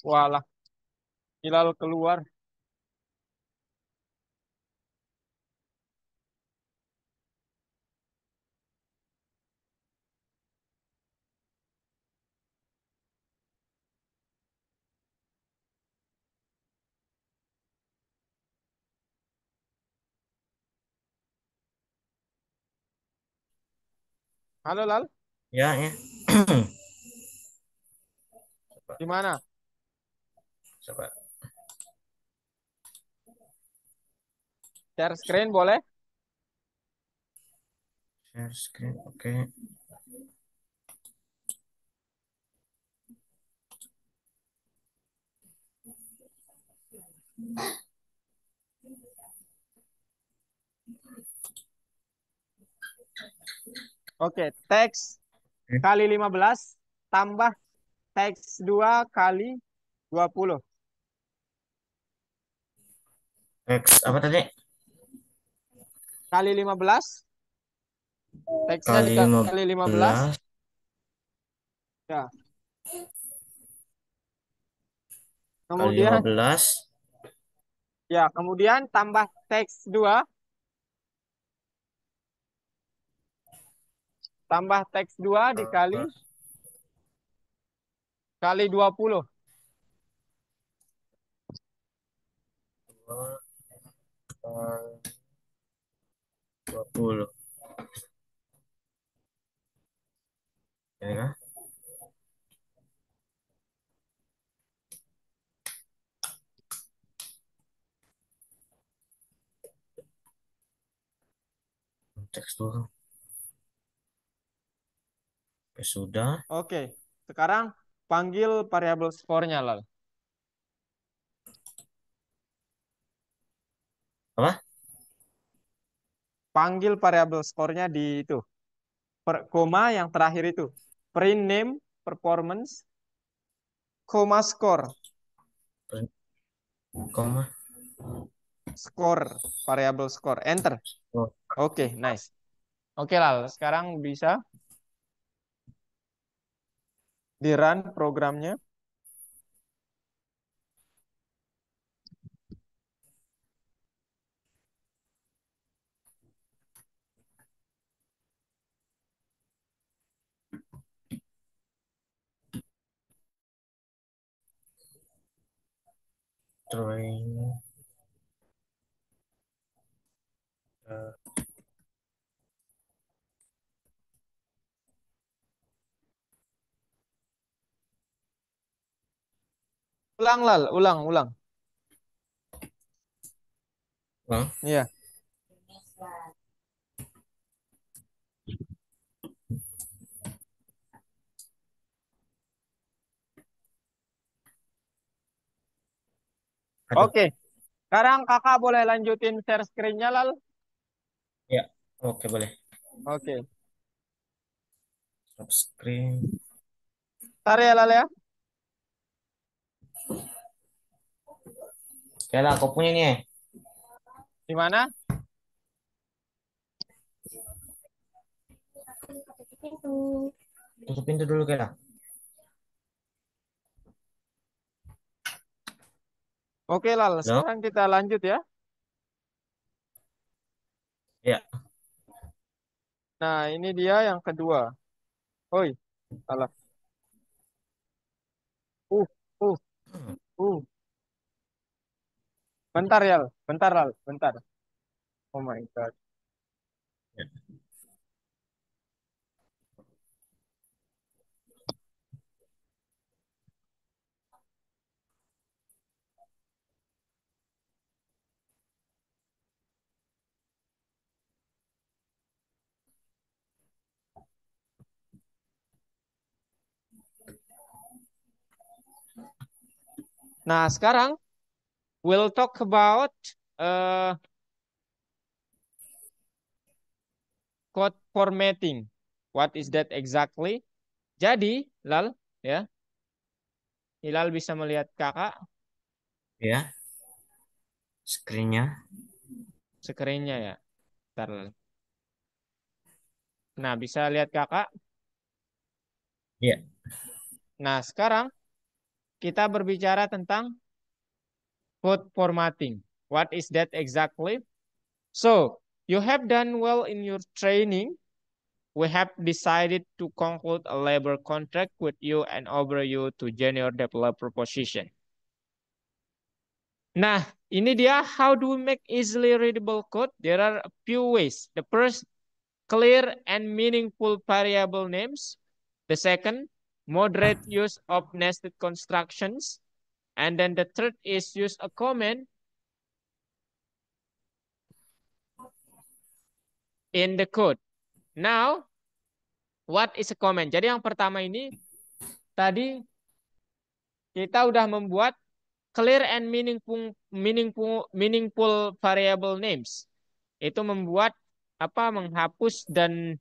Walah, Hilal keluar. Halo Lal, Ya, ya. Coba, di mana? coba. Share screen boleh? Share screen, oke. Oke, teks kali 15 tambah teks 2 kali 20 X apa tadi? kali 15, teksnya Kali lima dikali 15, belas ya. kali lima Kemudian belas kemudian tambah teks 2 tambah teks 2 dikali tambah kali 20. 2 kali 20. Ya kan? Teks dulu. Oke, sudah. Oke, sekarang panggil variabel skornya Lal. Apa? Panggil variabel skornya di itu. Koma yang terakhir itu. Print name, performance, koma score. Koma. Score, variabel score. Enter. Oh, Oke, nice. Oke Lal, sekarang bisa di run programnya. drawing. Ulang Lal, ulang, ulang. Bang. Iya. Aduh. Oke, sekarang kakak boleh lanjutin share screen-nya Lal. Ya. Oke, boleh. Oke. Stop screen. Ntar ya Lal ya. Ya lah, aku punya nih. Di mana? Tutup pintu dulu, Kela. Oke Lal, Halo? sekarang kita lanjut ya. Ya. Nah, ini dia yang kedua. Oi, salah. Uh, uh, uh. Bentar ya, bentar Lal, bentar. Oh my God. Ya. Nah, sekarang we'll talk about uh, code formatting. What is that exactly? Jadi, Lal, ya, Hilal bisa melihat kakak. Ya. Screen-nya. screen-nya ya. Bentar. Nah, bisa lihat kakak. Ya, Nah, sekarang kita berbicara tentang code formatting. What is that exactly? So, you have done well in your training. We have decided to conclude a labor contract with you and offer you to junior developer position. Nah, ini dia how do we make easily readable code? There are a few ways. The first, clear and meaningful variable names. The second, moderate use of nested constructions. And then the third is use a comment in the code. Now, what is a comment? Jadi yang pertama ini tadi kita udah membuat clear and meaningful variable names. Itu membuat apa menghapus dan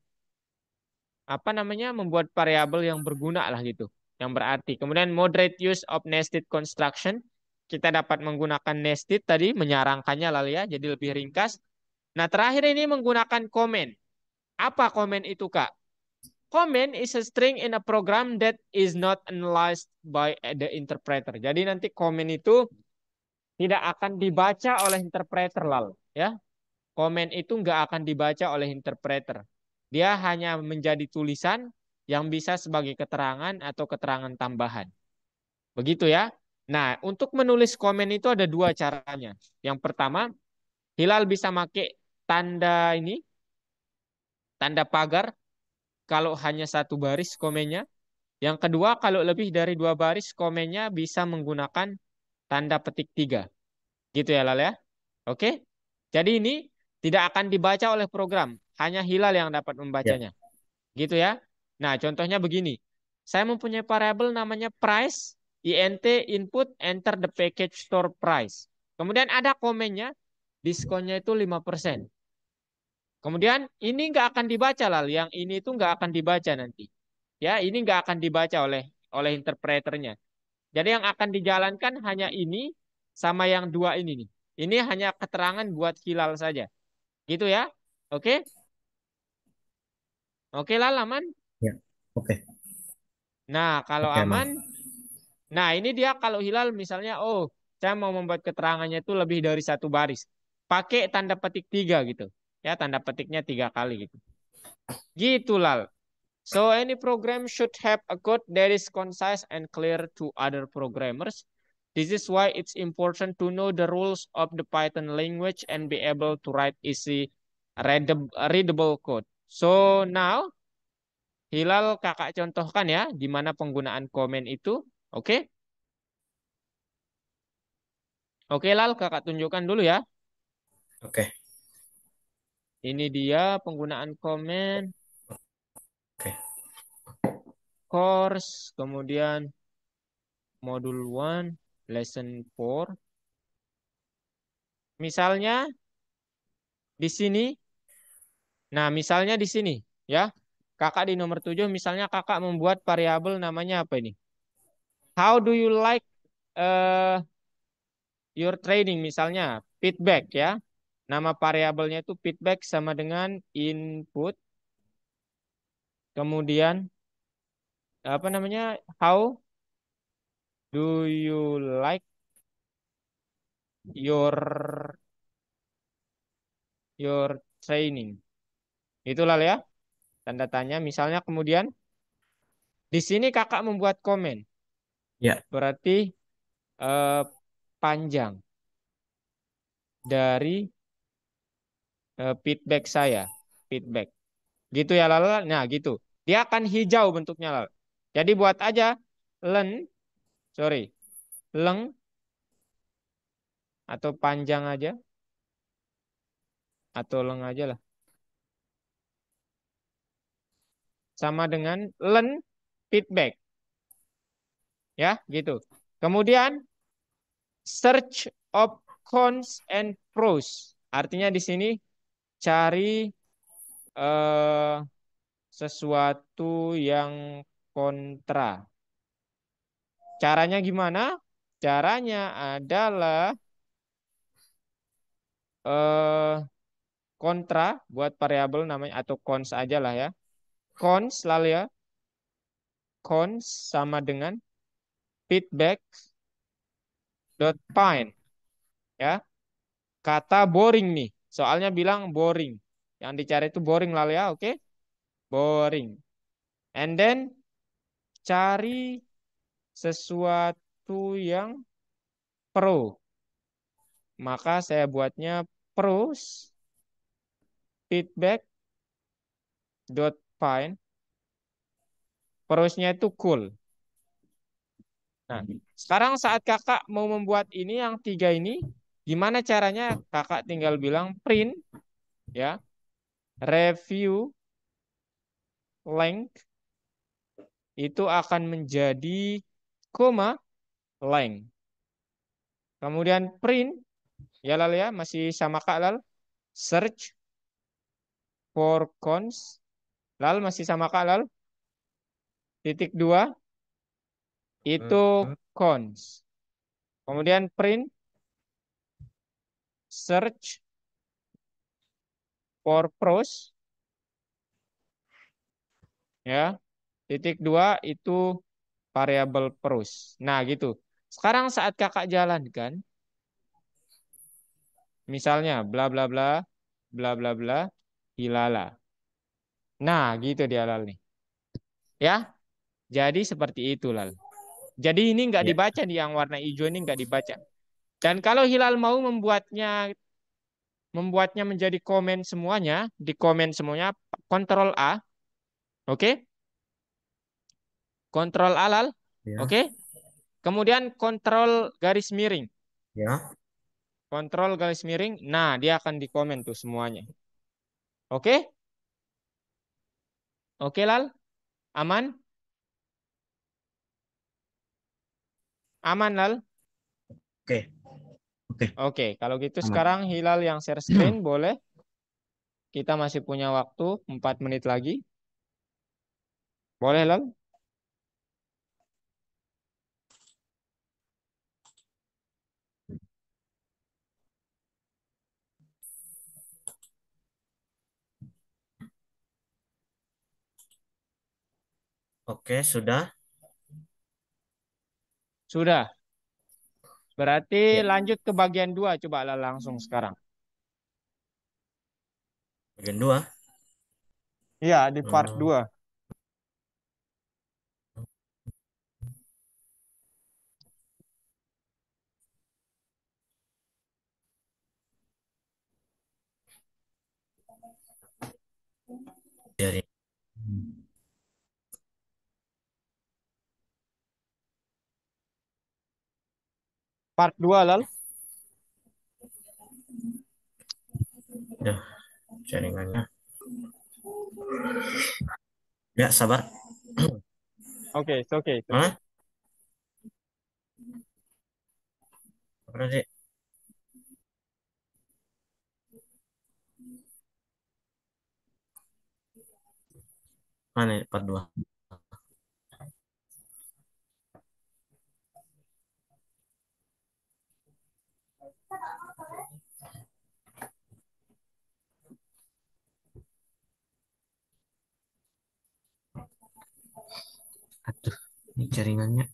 apa namanya membuat variabel yang berguna lah gitu, yang berarti. Kemudian moderate use of nested construction. Kita dapat menggunakan nested tadi menyarankannya lalu ya, jadi lebih ringkas. Nah, terakhir ini menggunakan comment. Apa comment itu, Kak? Comment is a string in a program that is not analyzed by the interpreter. Jadi nanti comment itu tidak akan dibaca oleh interpreter lalu ya. Komen itu nggak akan dibaca oleh interpreter. Dia hanya menjadi tulisan yang bisa sebagai keterangan atau keterangan tambahan. Begitu ya. Nah, untuk menulis komen itu ada dua caranya. Yang pertama, Hilal bisa pakai tanda ini, tanda pagar kalau hanya satu baris komennya. Yang kedua, kalau lebih dari dua baris komennya bisa menggunakan tanda petik tiga. Gitu ya, Lal ya. Oke. Jadi ini tidak akan dibaca oleh program, hanya Hilal yang dapat ya, membacanya. Gitu ya. Nah, contohnya begini. Saya mempunyai variabel namanya price, int input enter the package store price. Kemudian ada komennya, diskonnya itu 5%. Kemudian ini nggak akan dibaca lah, yang ini itu nggak akan dibaca nanti. Ya, ini nggak akan dibaca oleh interpreternya. Jadi yang akan dijalankan hanya ini sama yang dua ini nih. Ini hanya keterangan buat Hilal saja. Gitu ya. Oke? Oke lah, aman. ya. Oke, Nah, kalau oke, aman, aman. nah ini dia kalau Hilal misalnya, oh, saya mau membuat keterangannya itu lebih dari satu baris. Pakai tanda petik tiga gitu. Ya, tanda petiknya tiga kali gitu. Gitu, Lal. So any program should have a code that is concise and clear to other programmers. This is why it's important to know the rules of the Python language and be able to write easy readable code. So now Hilal kakak contohkan ya gimana penggunaan komen itu. Oke? Oke Lal, kakak tunjukkan dulu ya. Oke, Ini dia penggunaan komen, oke. course, kemudian modul 1, lesson 4. Misalnya di sini, nah misalnya di sini ya. Kakak di nomor 7 misalnya kakak membuat variabel namanya apa ini? How do you like uh, your training misalnya feedback ya. Nama variabelnya itu feedback sama dengan input. Kemudian apa namanya? How do you like your training? Itulah ya tanda tanya. Misalnya kemudian di sini kakak membuat komen. Ya, Berarti eh, panjang dari feedback saya. Feedback. Gitu ya Lala. Nah gitu. Dia akan hijau bentuknya Lala. Jadi buat aja len, sorry, leng atau panjang aja atau leng aja lah. Sama dengan len feedback ya gitu. Kemudian search of cons and pros. Artinya di sini cari eh, sesuatu yang kontra. Caranya gimana? Caranya adalah eh kontra buat variabel namanya atau cons aja lah ya. Cons lalu ya. Cons sama dengan feedback dot find ya. Kata boring nih. Soalnya bilang boring. Yang dicari itu boring lalu ya, oke? Boring. And then cari sesuatu yang pro. Maka saya buatnya pros feedback dot find. Prosnya itu cool. Nah, sekarang saat kakak mau membuat ini yang tiga ini, gimana caranya? Kakak tinggal bilang print ya, review length itu akan menjadi koma length. Kemudian print ya lal ya, masih sama kak lal. Search for cons, lal masih sama kak lal. Titik dua itu Hmm. cons. Kemudian print search for pros ya. Titik dua itu variabel pros. Nah, gitu. Sekarang saat kakak jalankan, misalnya bla bla bla bla bla bla hilala. Nah, gitu dia lal nih. Ya, jadi seperti itu lal. Jadi ini nggak Ya. dibaca nih yang warna hijau ini nggak dibaca. Dan kalau Hilal mau membuatnya menjadi komen semuanya, di komen semuanya, Kontrol A, oke? Kontrol A lal, Ya. oke? Kemudian kontrol garis miring. Ya. Kontrol garis miring. Nah, dia akan dikomen tuh semuanya. Oke? Oke, Lal? Aman? Aman, Lal? Oke. Oke. Oke, kalau gitu Aman. sekarang Hilal yang share screen, boleh? Kita masih punya waktu 4 menit lagi. Boleh, Lal? Oke, sudah. Sudah. Berarti Ya. lanjut ke bagian 2. Coba Lal langsung sekarang. Bagian dua. Iya, di part Hmm. 2. Dari. Part 2, Lal. Ya, jaringannya. Ya, sabar. Oke, it's okay. Mana? Apa sih? Mana ini part 2? Aduh, ini jaringannya.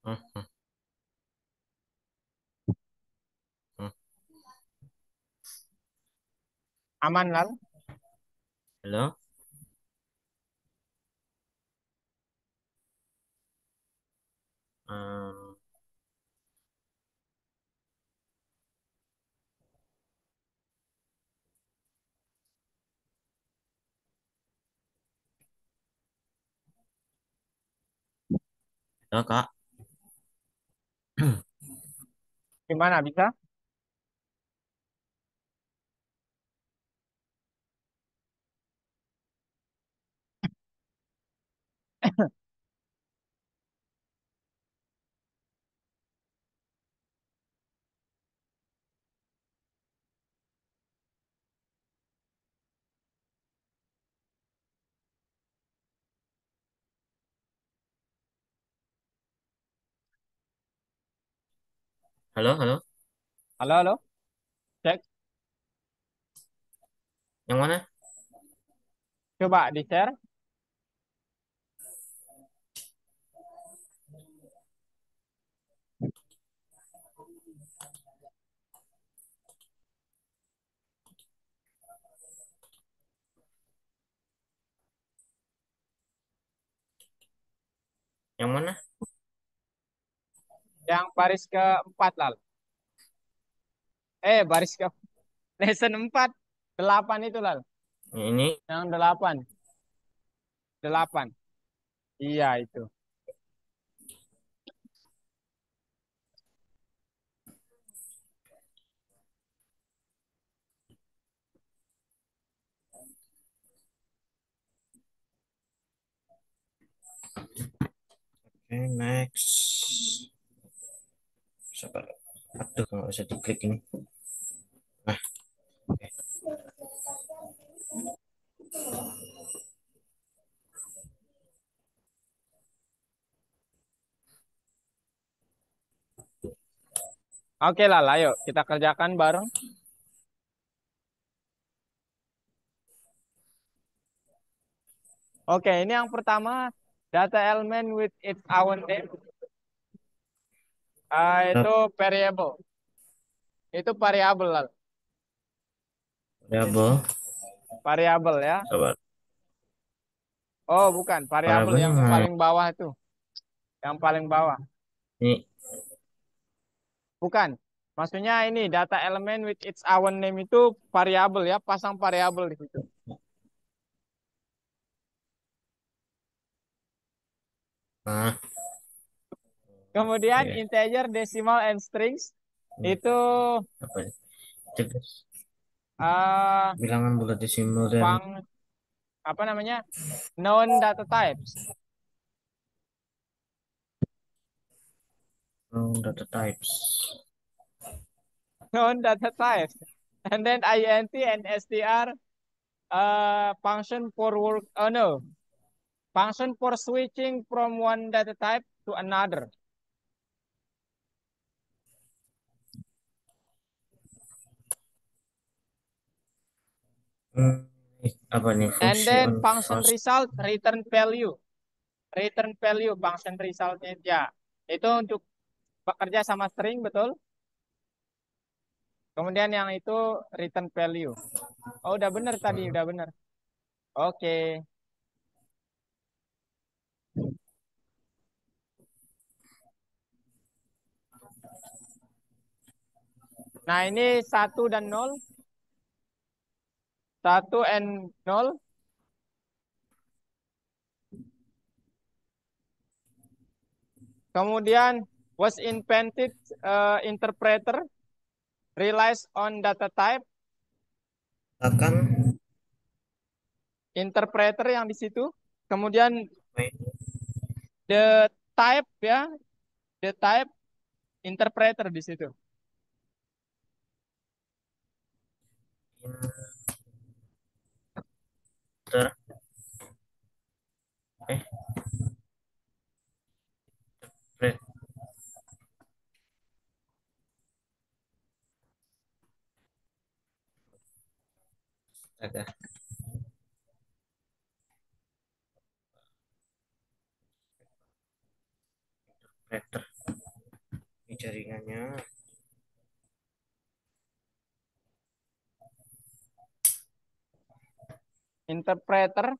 Hmm, hmm, hmm. Aman, Lal? Halo? Hmm, halo, Kak. Gimana, bisa? Halo, halo. Halo, halo. Cek. Yang mana? Coba di-share. Yang mana? Yang baris keempat, Lal. Baris ke lesson 4. 8 itu, Lal. Ini. Yang 8. 8. Iya, itu. Oke, next. Sabar. Aduh, nggak bisa diklik ini. Nah, oke. Oke, Lal. Ayo, kita kerjakan bareng. Oke, ini yang pertama. Data element with its own name. Itu variable. Itu variabel, Lal. Variabel. Variabel ya. Sabar. Oh, bukan. Variabel Variabelnya yang mana? paling bawah itu. Yang paling bawah. Ini. Bukan. Maksudnya ini data element with its own name itu variabel ya. Pasang variabel di situ. Nah, Kemudian oke. integer, decimal, and strings Ini itu apa ini? Cek, eh bilangan bulat desimal dan fung- apa namanya? Known data types. data types. Known data types. And then int and str function for work. Oh no. Function for switching from one data type to another. Hmm, apa nih And fungsi then on function fast result return value. Return value function resultnya ya. Itu untuk bekerja sama string betul. Kemudian yang itu return value. Oh, udah benar tadi, udah benar. Oke. Nah, ini satu dan nol. Satu and nol. Kemudian was invented interpreter relies on data type. akan Interpreter yang di situ. Kemudian main the type ya, the type interpreter di situ. inter eh pret ada preter ini jaringannya Interpreter,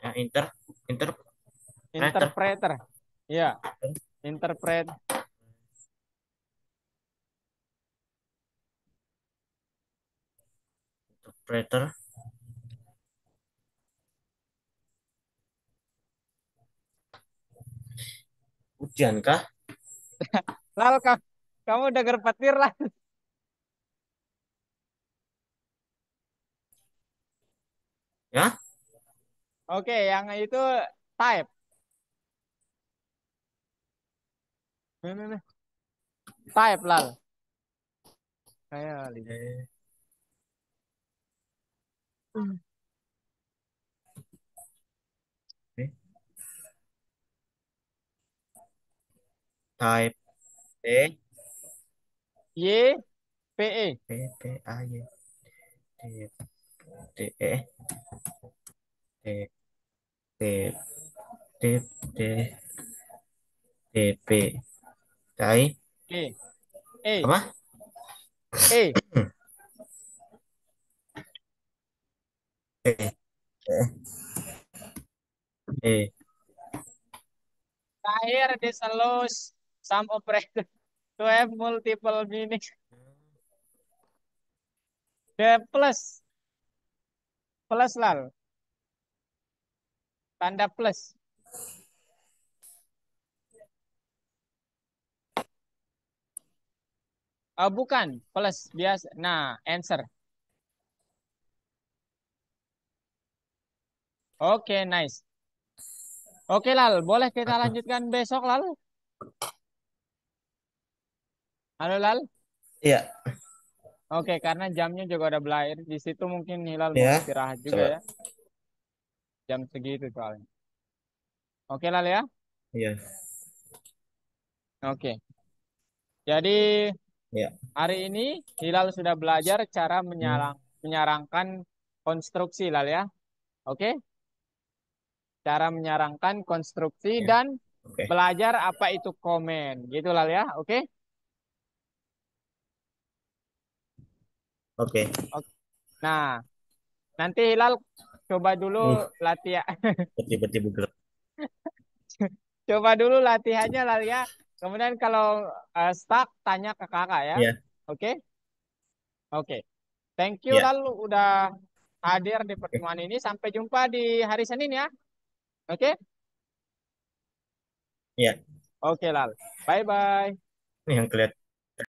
ya inter preter interpreter. Ya, interpret. interpreter hujan kah Lalu kamu dengar petir lah. Oke, yang itu type. Nih, nih, nih. Type lal. Ayo, Lin. Eh, eh, type T Y P E. P P A Y T T E T T T T T P T E. E. apa? E. E E Terakhir diselus some operator to have multiple meaning. The plus. Plus lal. Tanda plus. Bukan. Plus. Biasa. Nah, answer. Oke, nice. Oke, Lal. Boleh kita apa? lanjutkan besok, Lal? Halo, Lal. Iya, Oke, karena jamnya juga udah berakhir. Di situ mungkin Hilal mau ya. istirahat juga Coba. ya. Jam segitu soalnya. Oke, Lal ya. Iya, Oke. Jadi iya. hari ini Hilal sudah belajar cara Hmm, menyarangkan konstruksi, Lal ya. Oke. Cara menyarangkan konstruksi ya. dan Oke. belajar apa itu komen. Gitu, Lal ya. Oke. Oke. Oke. Nah, nanti Hilal coba dulu latihan. Tiba-tiba gerak. Coba dulu latihannya lah ya. Kemudian kalau stuck tanya ke kakak ya. Iya, Oke? Oke. Thank you iya. lalu udah hadir di Oke. pertemuan ini. Sampai jumpa di hari Senin ya. Oke? Iya. Oke Lal. Bye bye. Ini yang kelihatan.